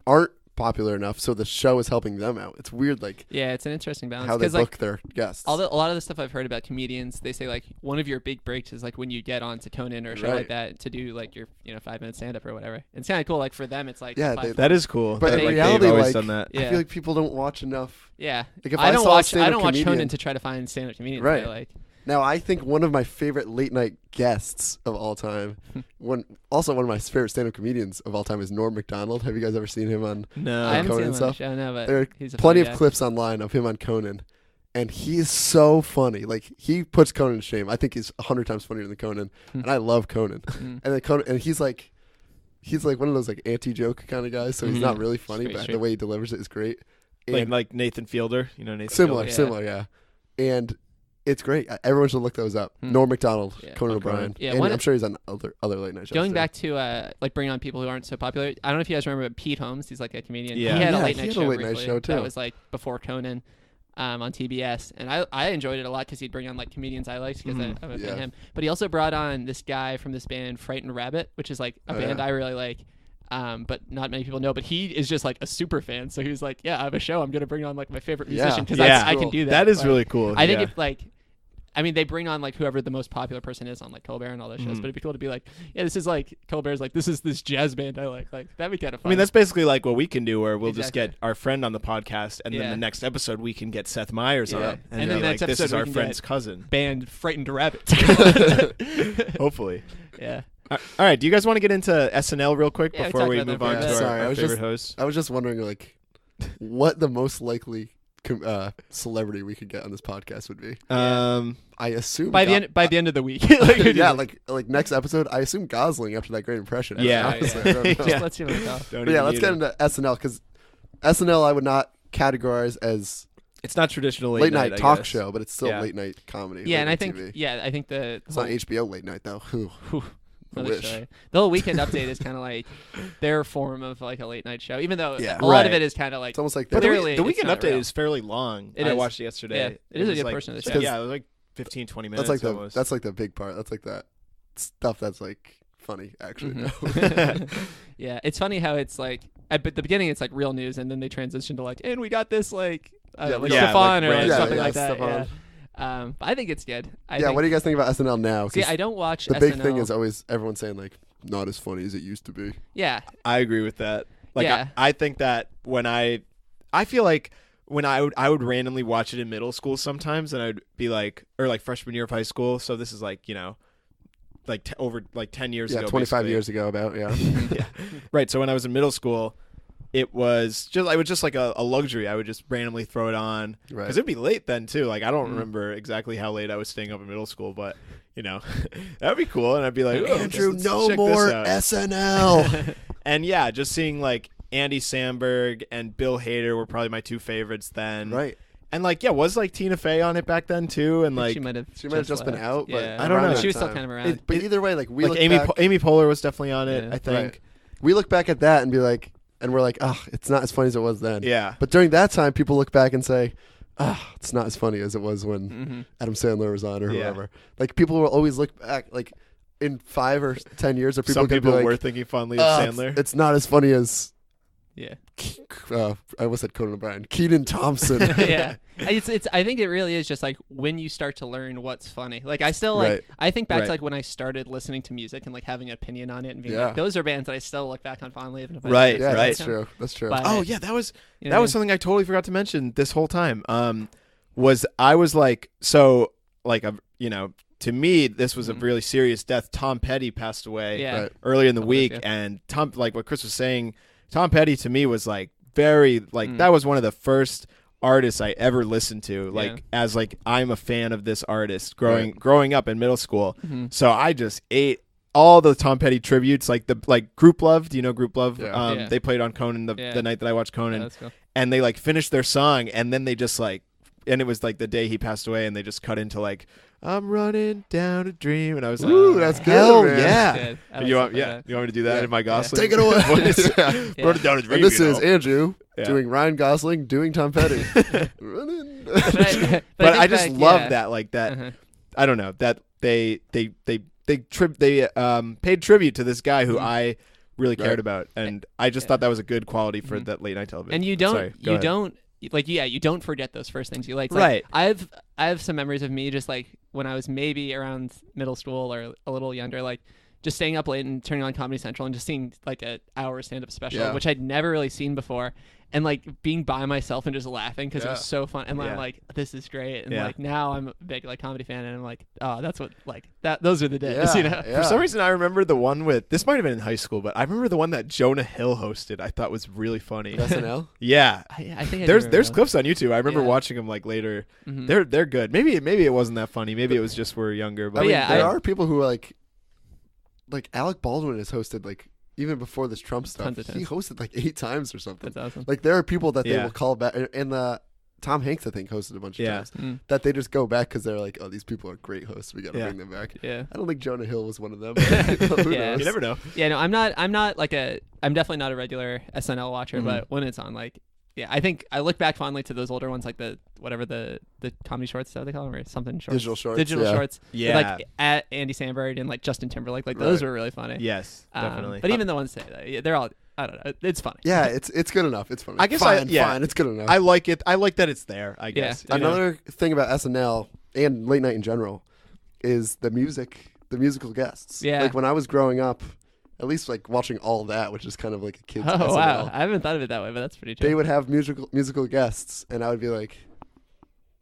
aren't popular enough, so the show is helping them out. It's weird, like Yeah, it's an interesting balance how they because book like their guests. a lot of the stuff I've heard about comedians, they say like one of your big breaks is like when you get on to Conan or a show Right. like that to do like your 5-minute stand up or whatever. It's kind of cool. Like for them, it's like Yeah, a platform. That is cool. But that, in like, reality, they've always like, done that. Yeah. I feel like people don't watch enough. Yeah, Like, if I I don't saw a watch stand-up Conan comedian- to try to find stand up comedians. Right. That I like. Now, I think one of my favorite late night guests of all time, also one of my favorite stand-up comedians of all time, is Norm Macdonald. Have you guys ever seen him on? No. I haven't Conan seen him on the stuff? show, no, but There are he's a plenty funny of guy. clips online of him on Conan, and he is so funny. Like he puts Conan to shame. I think he's 100 times funnier than Conan, and I love Conan. Mm. And then Conan, and he's like one of those like anti-joke kind of guys. So he's Mhm. not really funny, Straight, but straight. the way he delivers it is great. like And Nathan Fielder, you know Nathan similar, Fielder. similar, yeah. And it's great. Everyone should look those up. Hmm. Norm Macdonald, Yeah. Conan Oh, O'Brien. Conan. Yeah, and one- I'm sure he's on other late night shows. Going too. back to like bringing on people who aren't so popular. I don't know if you guys remember Pete Holmes. He's like a comedian. Yeah. He had Yeah, a late he night had a show. late night briefly. show, too. That was like before Conan. On TBS, and I enjoyed it a lot because he'd bring on like comedians I liked because I'm a fan Yeah. of him. But he also brought on this guy from this band Frightened Rabbit, which is like a Oh, band yeah. I really like, but not many people know. But he is just like a super fan, so he was like, "Yeah, I have a show. I'm gonna bring on like my favorite Yeah. musician because Yeah. I can do that." That is Like, really cool. I think yeah. if like. I mean, they bring on like whoever the most popular person is on like Colbert and all those shows, Mhm. but it'd be cool to be like, yeah, this is like Colbert's like this is this jazz band I like. Like that'd be kind of I fun. mean, that's basically like what we can do, where we'll just Exactly. get our friend on the podcast, and then Yeah. the next episode we can get Seth Meyers Yeah. on, And and, then be the like, next this episode is we our can friend's get- cousin. band Frightened Rabbit. Hopefully. Yeah. All right. Do you guys want to get into SNL real quick Yeah, we before talked we about that move for a on bit. to Sorry, I our was favorite just- host? I was just wondering, like, what the most likely celebrity we could get on this podcast would be. I assume by the end of the week. Like, yeah, like next episode, I assume Gosling after that great impression. Yeah. Honestly, I don't know. Yeah. Let's see what we call. Don't But yeah, even let's need get it. into SNL because SNL I would not categorize as It's not traditional late night I talk guess. show, but it's still Yeah. late night comedy. Yeah, late and I night think TV. I think the It's on HBO late night though. Whew. I another wish. story. The whole Weekend Update is kind of like their form of like a late night show, even though Yeah. a lot of Right. it is kind of like It's almost like But they're- Clearly, the it's weekend not update real. is fairly long. It I is. watched it yesterday. Yeah, it is a was good like, portion of the show. Yeah, it was like 15, 20 minutes that's like the almost. that's like the big part. That's like that stuff that's like funny actually. Mhm. No. Yeah, it's funny how it's like at the beginning it's like real news, and then they transition to like, and we got this like Yeah, like yeah, Stefan like or like random. something Yeah, like that. Stefan. Yeah. But I think it's good. Yeah, what do you guys think about SNL now? 'Cause See, I don't watch the SNL. big thing is always everyone saying like not as funny as it used to be. yeah, I agree with that. Like, Yeah. I think that when I feel like when I would randomly watch it in middle school sometimes, and I'd be like, or like freshman year of high school. So this is like, like over like 10 years Yeah, ago. 25 basically. years ago about, yeah. Yeah. Right. So when I was in middle school, it was just like a luxury. I would just randomly throw it on because Right. it'd be late then too. Like I don't Mm. remember exactly how late I was staying up in middle school, but that'd be cool. And I'd be like, Andrew, let's no check more this out. SNL. And yeah, just seeing like Andy Samberg and Bill Hader were probably my two favorites then. Right. And like, yeah, was like Tina Fey on it back then too? And like, she might have just been left. out, but Yeah. I don't know. around She was that still time. kind of around. But either way, like we like look Amy back, Amy Poehler was definitely on it. Yeah. I think. Right. We look back at that and be like, and we're like, oh, it's not as funny as it was then. Yeah. But during that time, people look back and say, ah, it's not as funny as it was when Mhm. Adam Sandler was on or Yeah. whoever. Like people will always look back, like in 5 or 10 years, are people Some gonna people be like, were thinking fondly of "Ah, Sandler. It's not as funny as Yeah. I almost said Conan O'Brien, Kenan Thompson. Yeah. It's I think it really is just like when you start to learn what's funny. Like I still like Right. I think back Right. to like when I started listening to music and like having an opinion on it and being Yeah. like those are bands that I still look back on fondly even if I Right, Yeah, right. that's true. That's true. But- Oh yeah, that was You know that what was I something I totally forgot to mention this whole time. Was I was like, so like you know, to me this was a Mhm. really serious death. Tom Petty passed away mean? Yeah. Right. earlier in the Couple days week, ago. and Tom, like what Chris was saying, Tom Petty to me was like very like Mm. that was one of the first artists I ever listened to. Like Yeah. as like I'm a fan of this artist growing up in middle school. Mhm. So I just ate all the Tom Petty tributes, like the Group Love. Do you know Group Love? Yeah. Yeah. They played on Conan Yeah. the night that I watched Yeah, Conan, that's cool. and they like finished their song, and then they just like, and it was like the day he passed away, and they just cut into like, I'm running down a dream, and I was like, Ooh, that's good, hell man. yeah. Good. I like You stuff want, like yeah, that. you want me to do that Yeah. in my Gosling? Take it away. voice? Yeah. Run it down a dream. And this you is know. Andrew Yeah. doing Ryan Gosling doing Tom Petty. Running. But I think just back, love yeah. that, like that. Uh-huh. I don't know that they paid tribute to this guy who Mhm. I really Right. cared about, and I just Yeah. thought that was a good quality for Mhm. that late night television. And you don't Sorry, go ahead. like you don't forget those first things you liked. Like, Right. I have some memories of me just like when I was maybe around middle school or a little younger, like just staying up late and turning on Comedy Central and just seeing like an hour stand-up special, Yeah. which I'd never really seen before, and like being by myself and just laughing because it Yeah. was so fun. And Yeah. I'm like, this is great. And Yeah. like now I'm a big like comedy fan, and I'm like, oh, that's what like that. Those are the days, Yeah, you know. yeah. For some reason, I remember the one with this might have been in high school, but I remember the one that Jonah Hill hosted. I thought was really funny. SNL. Yeah, I think I do there's remember clips on YouTube. I remember Yeah. watching them like later. that. Mhm. They're good. Maybe it wasn't that funny. Maybe it was just we're younger. But I mean, yeah, there I- are people who like Alec Baldwin has hosted like even before this Trump stuff. Tons of He times. hosted like 8 times or something. That's awesome. Like there are people that they Yeah. will call back, and Tom Hanks I think hosted a bunch of Yeah. times Mm. that they just go back because they're like, oh, these people are great hosts. We got to Yeah. bring them back. Yeah. I don't think Jonah Hill was one of them. Who Yeah. knows? you never know. Yeah, no, I'm not like I'm definitely not a regular SNL watcher, Mhm. but when it's on, like, yeah, I think I look back fondly to those older ones, like the comedy shorts, that they call them, or something shorts. Digital shorts, Digital yeah. shorts. with, Yeah. like at Andy Samberg and like Justin Timberlake, like those Right. were really funny. Yes, definitely. But even the ones that they're all, I don't know, it's funny. Yeah, it's good enough. It's funny. I guess fine, yeah. fine. It's good enough. I like it. I like that it's there. I guess. Yeah. You know? Another thing about SNL and late night in general is the musical guests. Yeah. Like when I was growing up, at least like watching all that, which is kind of like a kid's Oh SNL. wow, I haven't thought of it that way, but that's pretty true. They would have musical guests, and I would be like,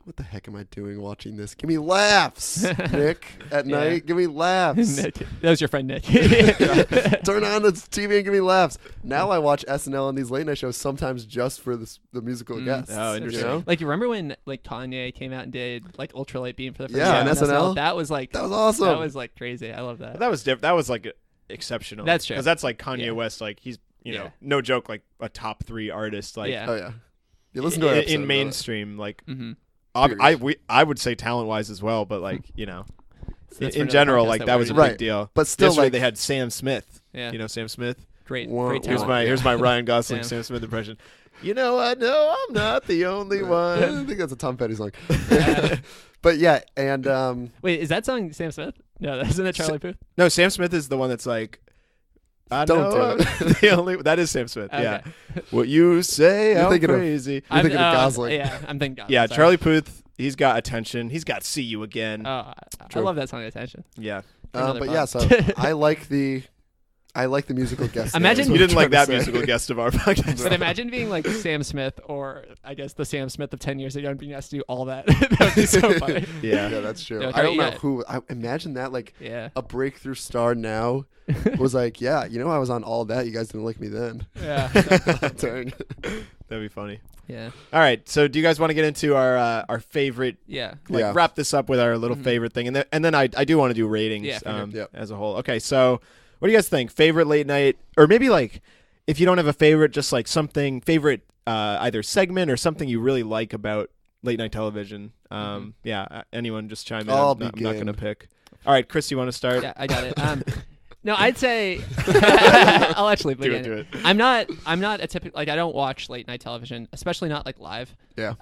"What the heck am I doing watching this? Give me laughs, Nick, at Yeah. night. Give me laughs. Nick. That was your friend Nick. Turn on the TV and give me laughs." Now I watch SNL and these late night shows sometimes just for the musical Mm. guests. Oh, you interesting. know? Like, you remember when like Kanye came out and did like Ultralight Beam for the first Yeah, time on SNL? That was like That was awesome. That was like crazy. I love that. But that was different. That was like exceptional. That's true. Because that's like Kanye Yeah. West. Like he's you know Yeah. no joke like a top 3 artist. Like Yeah. Oh yeah. You listen to our in, episode in about it. mainstream. Like Mm-hmm. I would say talent wise as well, but like you know That's for in another general podcast like that was a we're big Right. deal. But still, Yesterday like they had Sam Smith. Yeah. You know Sam Smith. Great. Wah, Great wah. talent. Here's my Ryan Gosling Sam. Sam Smith impression. You know I know I'm not the only I one. think that's a Tom Petty song. But yeah, and Wait, is that song Sam Smith? No, isn't it Charlie Puth? No, Sam Smith is the one that's like. I Don't know do I'm the only that is Sam Smith. Okay. Yeah. What you say? You're I'm thinking of- crazy. You're thinking of Gosling. Yeah, I'm thinking Gosling. Yeah, sorry. Charlie Puth. He's got attention. He's got "See You Again." Oh, I True. love that song. Attention. Yeah. Another but yeah, pod. so I like the musical guest. Imagine- is You what didn't I'm like trying that to say. musical guest of our podcast. But imagine being like Sam Smith, or I guess the Sam Smith of 10 years ago, and being asked to do all that. That would be so funny. Yeah. Yeah, that's true. No, I don't know yeah. who. I imagine that like Yeah. a breakthrough star now was like, yeah, you know, I was on all that. You guys didn't like me then. Yeah. Turn. That'd be funny. Yeah. All right. So, do you guys want to get into our favorite? Yeah. Like Yeah. wrap this up with our little Mhm. favorite thing, and then I do want to do ratings Yeah, for sure. Yep. as a whole. Okay. So, what do you guys think? Favorite late night, or maybe like if you don't have a favorite, just like something favorite either segment or something you really like about late night television. Yeah, anyone just chime in. I'll I'm not begin. going to pick. All right, Chris, you want to start? Yeah, I got it. No, I'd say I'll actually begin. Do it. I'm not a typical, like, I don't watch late night television, especially not like live. Yeah.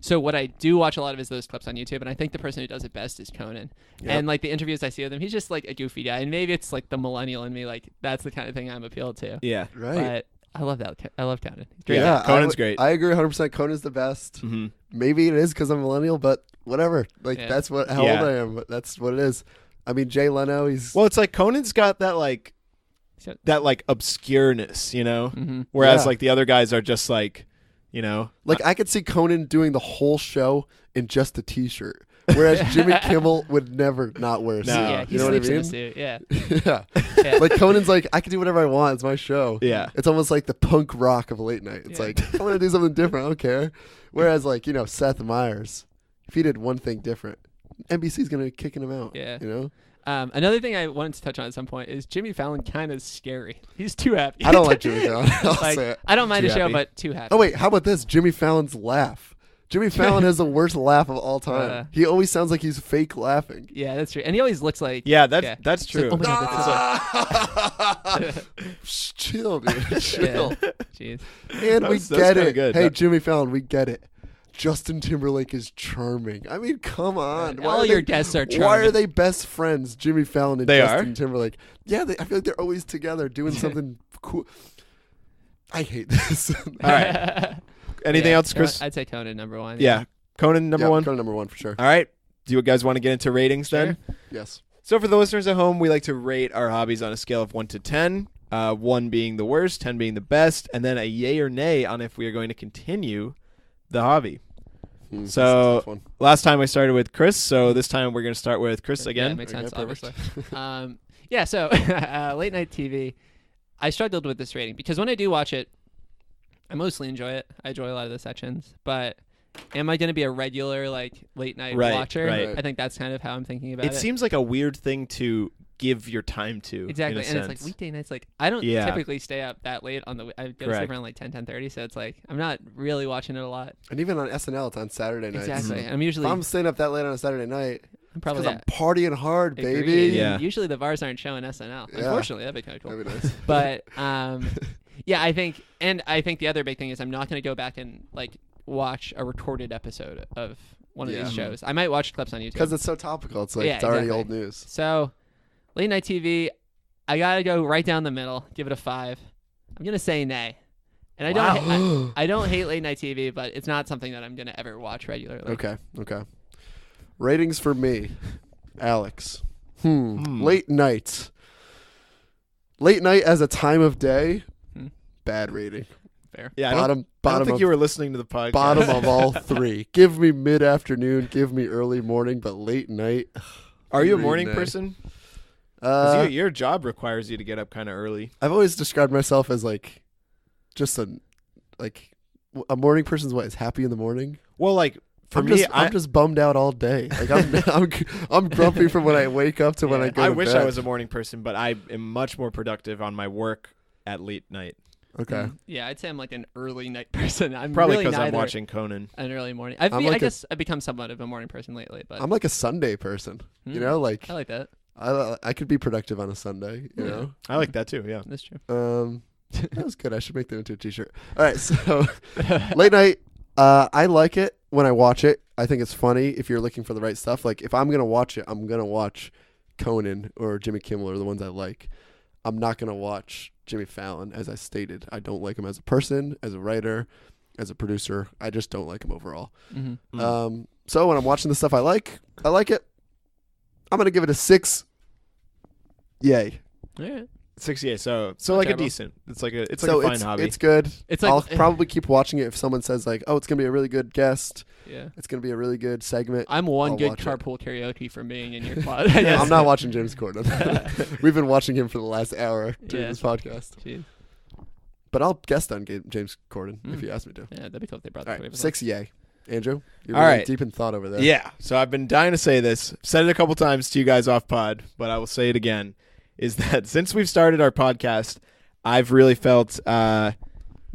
So what I do watch a lot of is those clips on YouTube, and I think the person who does it best is Conan. Yep. And like the interviews I see with him, he's just like a goofy guy, and maybe it's like the millennial in me, like that's the kind of thing I'm appealed to. Yeah. Right. But I love that. I love Conan. He's great. Yeah. Conan's I great. I agree 100%. Conan's the best. Mm-hmm. Maybe it is because I'm a millennial, but whatever. Like Yeah. that's how Yeah. old I am. But that's what it is. I mean, Jay Leno. He's Well, it's like Conan's got that like So- obscureness, you know? Mm-hmm. Whereas Yeah. like the other guys are just like, you know, like I could see Conan doing the whole show in just a t-shirt, whereas Jimmy Kimmel would never not wear a suit. No. Yeah, he you know what I sleeps in a mean? suit. Yeah. Yeah. Yeah. Like Conan's like, I can do whatever I want. It's my show. Yeah. It's almost like the punk rock of late night. It's Yeah. like, I want to do something different. I don't care. Whereas like, Seth Meyers, if he did one thing different, NBC's going to be kicking him out. Yeah. You know? Another thing I wanted to touch on at some point is Jimmy Fallon kind of scary. He's too happy. I don't like Jimmy Fallon. I'll Like, say it. I don't mind Too the show, happy. but too happy. Oh, wait. How about this? Jimmy Fallon's laugh. Jimmy Fallon has the worst laugh of all time. He always sounds like he's fake laughing. Yeah, that's true. And he always looks like yeah, that's Yeah. that's It's like, true. oh my God, that's Shh, chill, dude. Chill. Jeez. And we That's get kinda it. good. Hey, That- Jimmy Fallon, we get it. Justin Timberlake is charming. I mean, come on. Why All are your they- guests are Why charming. are they best friends, Jimmy Fallon and They Justin are? Timberlake? Yeah, I feel like they're always together doing something cool. I hate this. All right. Anything Yeah, else, Chris? I'd say Conan number one. Yeah. Conan number one. Conan number one for sure. All right. Do you guys want to get into ratings then? Yes. So for the listeners at home, we like to rate our hobbies on a scale of 1 to 10. 1 being the worst, 10 being the best, and then a yay or nay on if we are going to continue the hobby. This is So- a tough one. Last time I started with Chris, so this time we're going to start with Chris Yeah, again. it makes sense, Okay, perfect. obviously. Yeah, so late night TV, I struggled with this rating because when I do watch it, I mostly enjoy it. I enjoy a lot of the sections, but am I going to be a regular like late night Right, watcher? right. I think that's kind of how I'm thinking about It it. seems like a weird thing to give your time to. Exactly, in a and it's sense. like weekday nights. Like I don't Yeah. typically stay up that late on the. I go to sleep Correct. around like 10:30, so it's like I'm not really watching it a lot. And even on SNL, it's on Saturday nights. Exactly, I'm If usually I'm staying up that late on a Saturday night, I'm because probably I'm partying hard, baby. agreed. Yeah. Usually the bars aren't showing SNL. Yeah. Unfortunately, that'd be kind of cool. That'd be nice. But yeah, I think the other big thing is I'm not going to go back and like watch a recorded episode of one of Yeah. these shows. I might watch clips on YouTube. Because it's so topical. It's like Yeah, it's already exactly. old news. So, late night TV, I gotta go right down the middle. Give it a 5. I'm gonna say nay. And I don't, I don't hate late night TV, but it's not something that I'm gonna ever watch regularly. Okay. Ratings for me, Alex. Late nights. Late night as a time of day. Hmm. Bad rating. Fair. Yeah, I Bottom don't think of you were listening to the podcast. bottom of all three. Give me mid afternoon. Give me early morning. But late night. Are you a Read morning nay. person? 'Cause Uh, your job requires you to get up kind of early. I've always described myself as like, just a morning person's what is happy in the morning. Well, like for I'm me, just bummed out all day. Like I'm grumpy from when I wake up to when I Yeah. go I to wish bed. I was a morning person, but I am much more productive on my work at late night. Okay. Yeah, I'd say I'm like an early night person. I'm Probably really because I'm neither watching Conan. an early morning. I'm I like a- guess I've become somewhat of a morning person lately, but I'm like a Sunday person. You Hmm. know, like I like that. I could be productive on a Sunday. You Yeah. know. I like that too. Yeah. That's true. That was good. I should make that into a t-shirt. All right, so late night. I like it when I watch it. I think it's funny if you're looking for the right stuff. Like if I'm gonna watch it, I'm gonna watch Conan or Jimmy Kimmel or the ones I like. I'm not gonna watch Jimmy Fallon, as I stated. I don't like him as a person, as a writer, as a producer. I just don't like him overall. Mm-hmm. So when I'm watching the stuff I like it. I'm gonna give it a 6. Yay. All right. 68. So Not like terrible. a decent. It's like a So fine hobby. It's good. It's like I'll probably keep watching it if someone says like, "Oh, it's gonna be a really good guest. yeah. It's gonna be a really good segment." I'm one I'll good watch it. carpool karaoke from being in your pod. I guess. I'm not watching James Corden. We've been watching him for the last hour during Yeah. this podcast. Jeez. But I'll guest on James Corden if Mm. you ask me to. Yeah, that'd be cool if they brought All that right, to 6 yay. Andrew, you're All really right. deep in thought over there. Yeah. So I've been dying to say this. Said it a couple times to you guys off pod, but I will say it again. Is that since we've started our podcast, I've really felt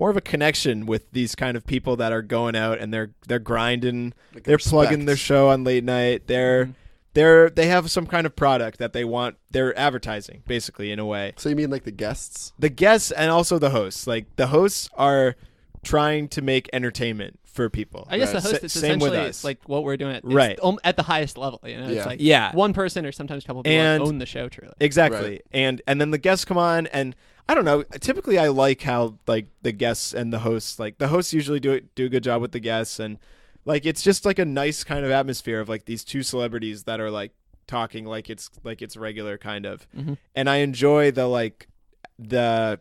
more of a connection with these kind of people that are going out and they're grinding, Like they're respect. plugging their show on late night. They have some kind of product that they want. They're advertising basically in a way. So you mean like the guests? The guests and also the hosts. Like the hosts are trying to make entertainment for people. I guess Right. the host is Same with essentially us. like what we're doing Right. at the highest level. You know, Yeah. it's like Yeah. one person or sometimes a couple of people And- own the show truly. Exactly. Right. And then the guests come on, and I don't know. Typically, I like how like the guests and the hosts, like the hosts usually do a good job with the guests, and like it's just like a nice kind of atmosphere of like these two celebrities that are like talking like it's regular kind of. Mhm. And I enjoy the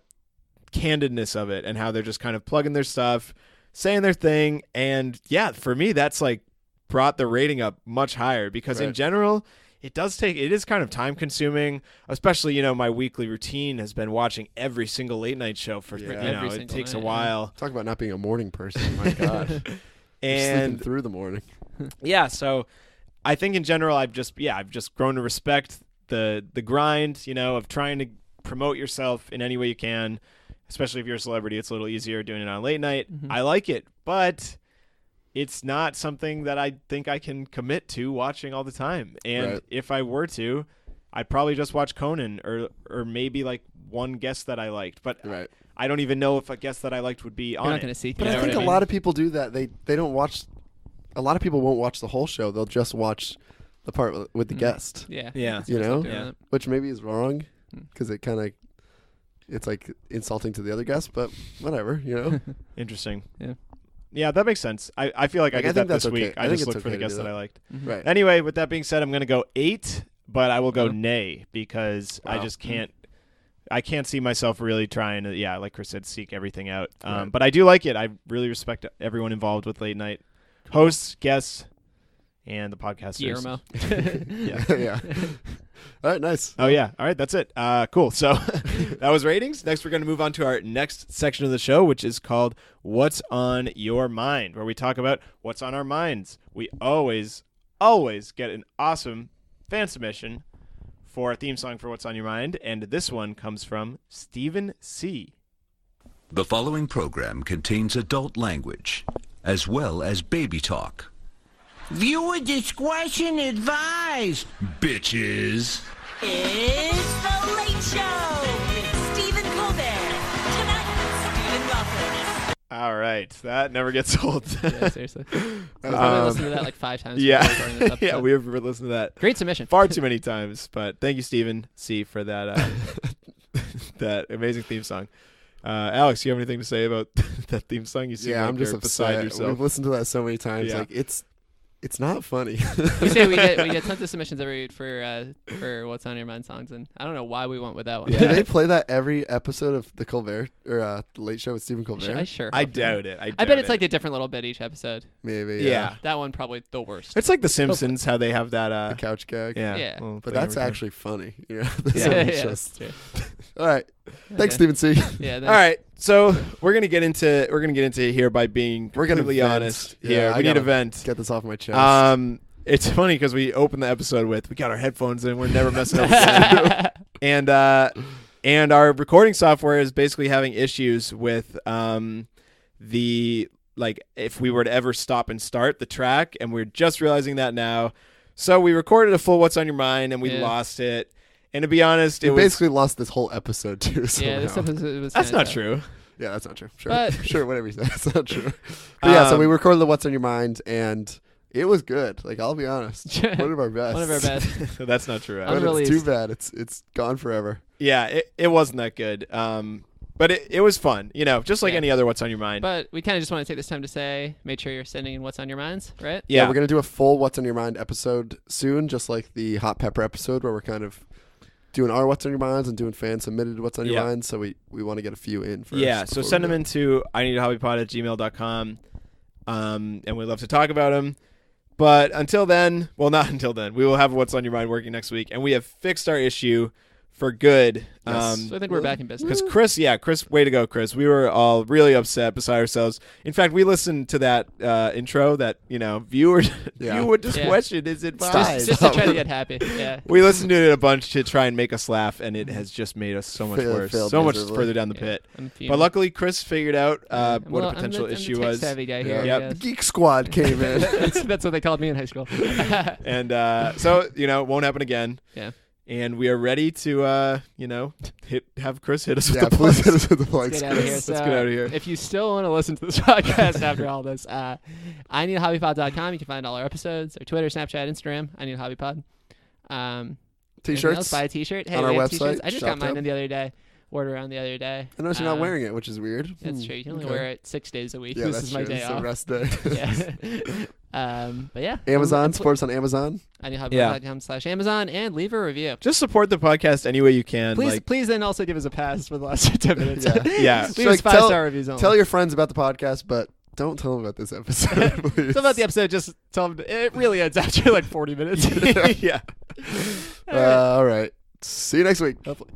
candidness of it and how they're just kind of plugging their stuff, saying their thing, and yeah, for me that's like brought the rating up much higher because in Right. general it is kind of time consuming, especially, you know, my weekly routine has been watching every single late night show for, Yeah. you Every know, it single takes a night, yeah. while. Talk about not being a morning person. My God. You're sleeping And through the morning. yeah, so I think in general I've just grown to respect the grind, you know, of trying to promote yourself in any way you can, especially if you're a celebrity. It's a little easier doing it on late night. Mhm. I like it, but it's not something that I think I can commit to watching all the time. And Right. if I were to, I'd probably just watch Conan or maybe like one guest that I liked. But Right. I don't even know if a guest that I liked would be You're on not it. going to seek. But you I know think what a mean? lot of people do that. They don't watch. A lot of people won't watch the whole show. They'll just watch the part with the Mm. guest, Yeah. Yeah. It's You just know? like doing Yeah. that. which maybe is wrong Hmm. because it kind of it's like insulting to the other guests. But whatever, you know. Interesting. Yeah. Yeah, that makes sense. I feel like I Like, did I think that this that's okay. week. I I think just it's looked for okay the to guests do that I that. liked. Mhm. Right. Anyway, with that being said, I'm going to go 8, but I will go Oh. nay because I Wow. just can't. I can't see myself really trying to, yeah, like Chris said, seek everything out. Right. But I do like it. I really respect everyone involved with late night hosts, guests, and the podcasters. Guillermo. Yeah. Yeah. All right. Nice. Oh yeah. All right. That's it. Cool. So that was ratings. Next, we're going to move on to our next section of the show, which is called "What's on Your Mind," where we talk about what's on our minds. We always get an awesome fan submission for a theme song for "What's on Your Mind," and this one comes from Stephen C. The following program contains adult language, as well as baby talk. Viewer discretion advised. Bitches. It's The Late Show with Stephen Colbert. Tonight, Stephen Waffles. All right, that never gets old. Yeah, seriously. I've probably listened to that like 5 times. before recording this yeah, episode. we've listened to that Great submission. far too many times, but thank you, Stephen C, for that that amazing theme song. Alex, you have anything to say about that theme song? You seem Yeah, like I'm just you're beside upset. yourself. We've listened to that so many times. Yeah. Like it's not funny. we say we get tons of submissions every week for What's on Your Mind songs, and I don't know why we went with that one. Do they play that every episode of the Colbert or the Late Show with Stephen Colbert? I sure. I hope not. doubt it. I bet it's like a different little bit each episode. Maybe. Yeah. That one probably the worst. It's like The Simpsons, how they have that. The couch gag. Yeah. Yeah. little But thing that's every time. actually funny. You know? This Yeah. one yeah, is that's just- true. all right. Thanks, Okay. Stephen C. Yeah. All right, so we're gonna get into it here by being We're gonna completely vent. honest. Yeah, Here, I we need a gotta vent. Get this off my chest. It's funny because we opened the episode with we got our headphones in, we're never messing up, with and our recording software is basically having issues with the like if we were to ever stop and start the track, and we're just realizing that now. So we recorded a full "What's on Your Mind" and we Yeah. lost it. And to be honest, we it was basically lost this whole episode too. Yeah, this somehow. episode was. that's kinda not tough. true. Yeah, that's not true. Sure, But- sure, whatever you say, that's not true. But yeah, so we Um, recorded the "What's on Your Mind" and it was good. Like I'll be honest, one of our best. One of our best. That's not true. But actually. it's too Unreleased. bad. It's gone forever. Yeah, it wasn't that good. But it was fun, you know, just like Yeah. any other "What's on Your Mind." But we kind of just want to take this time to say, make sure you're sending in what's on your minds, right? yeah, We're gonna do a full "What's on Your Mind" episode soon, just like the Hot Pepper episode, where we're kind of doing our "What's on Your Minds" and doing fan submitted "What's on Your Yeah. Minds." So we want to get a few in first. yeah. So before we send them go. into ineedahobbypod@gmail.com, and we'd love to talk about them. But until then, well, not until then, we will have "What's on Your Mind" working next week, and we have fixed our issue for good. So I think we're back in business. Because Chris, way to go, Chris. We were all really upset, beside ourselves. In fact, we listened to that intro that, viewer discretion is advised. Just to try to get happy. Yeah. We listened to it a bunch to try and make us laugh, and it has just made us so much worse, failed so much miserably. further down the pit. I'm fuming. But luckily, Chris figured out what Well, a potential I'm the issue tech was. savvy guy here. Yep. Yes. Geek Squad came in. That's what they called me in high school. And so, it won't happen again. Yeah. And we are ready to, have Chris hit us with Yeah, the please plugs. hit us with the plugs. Get out of here. Let's So, get out of here. If you still want to listen to this podcast after all this, IneedAHobbyPod.com. You can find all our episodes, our Twitter, Snapchat, Instagram. I Need a Hobby Pod. Anything T-shirts else? Buy a T-shirt. Hey, on we our have website, T-shirts. I just got Shop mine Tab. in the other day. Wore it around the other day. I noticed you're not wearing it, which is weird. That's true. You can only Okay. wear it 6 days a week. Yeah, this that's is my true. day It's a off. rest day. Yeah. But yeah. Amazon, sports on Amazon. IneedAHobbyPod.com/Amazon and leave a review. Just support the podcast any way you can. Please then also give us a pass for the last 10 minutes. Yeah. Leave us 5-star reviews only. Tell your friends about the podcast, but don't tell them about this episode, please. Tell about the episode, just tell them it really ends after like 40 minutes. yeah. All right. See you next week. Hopefully.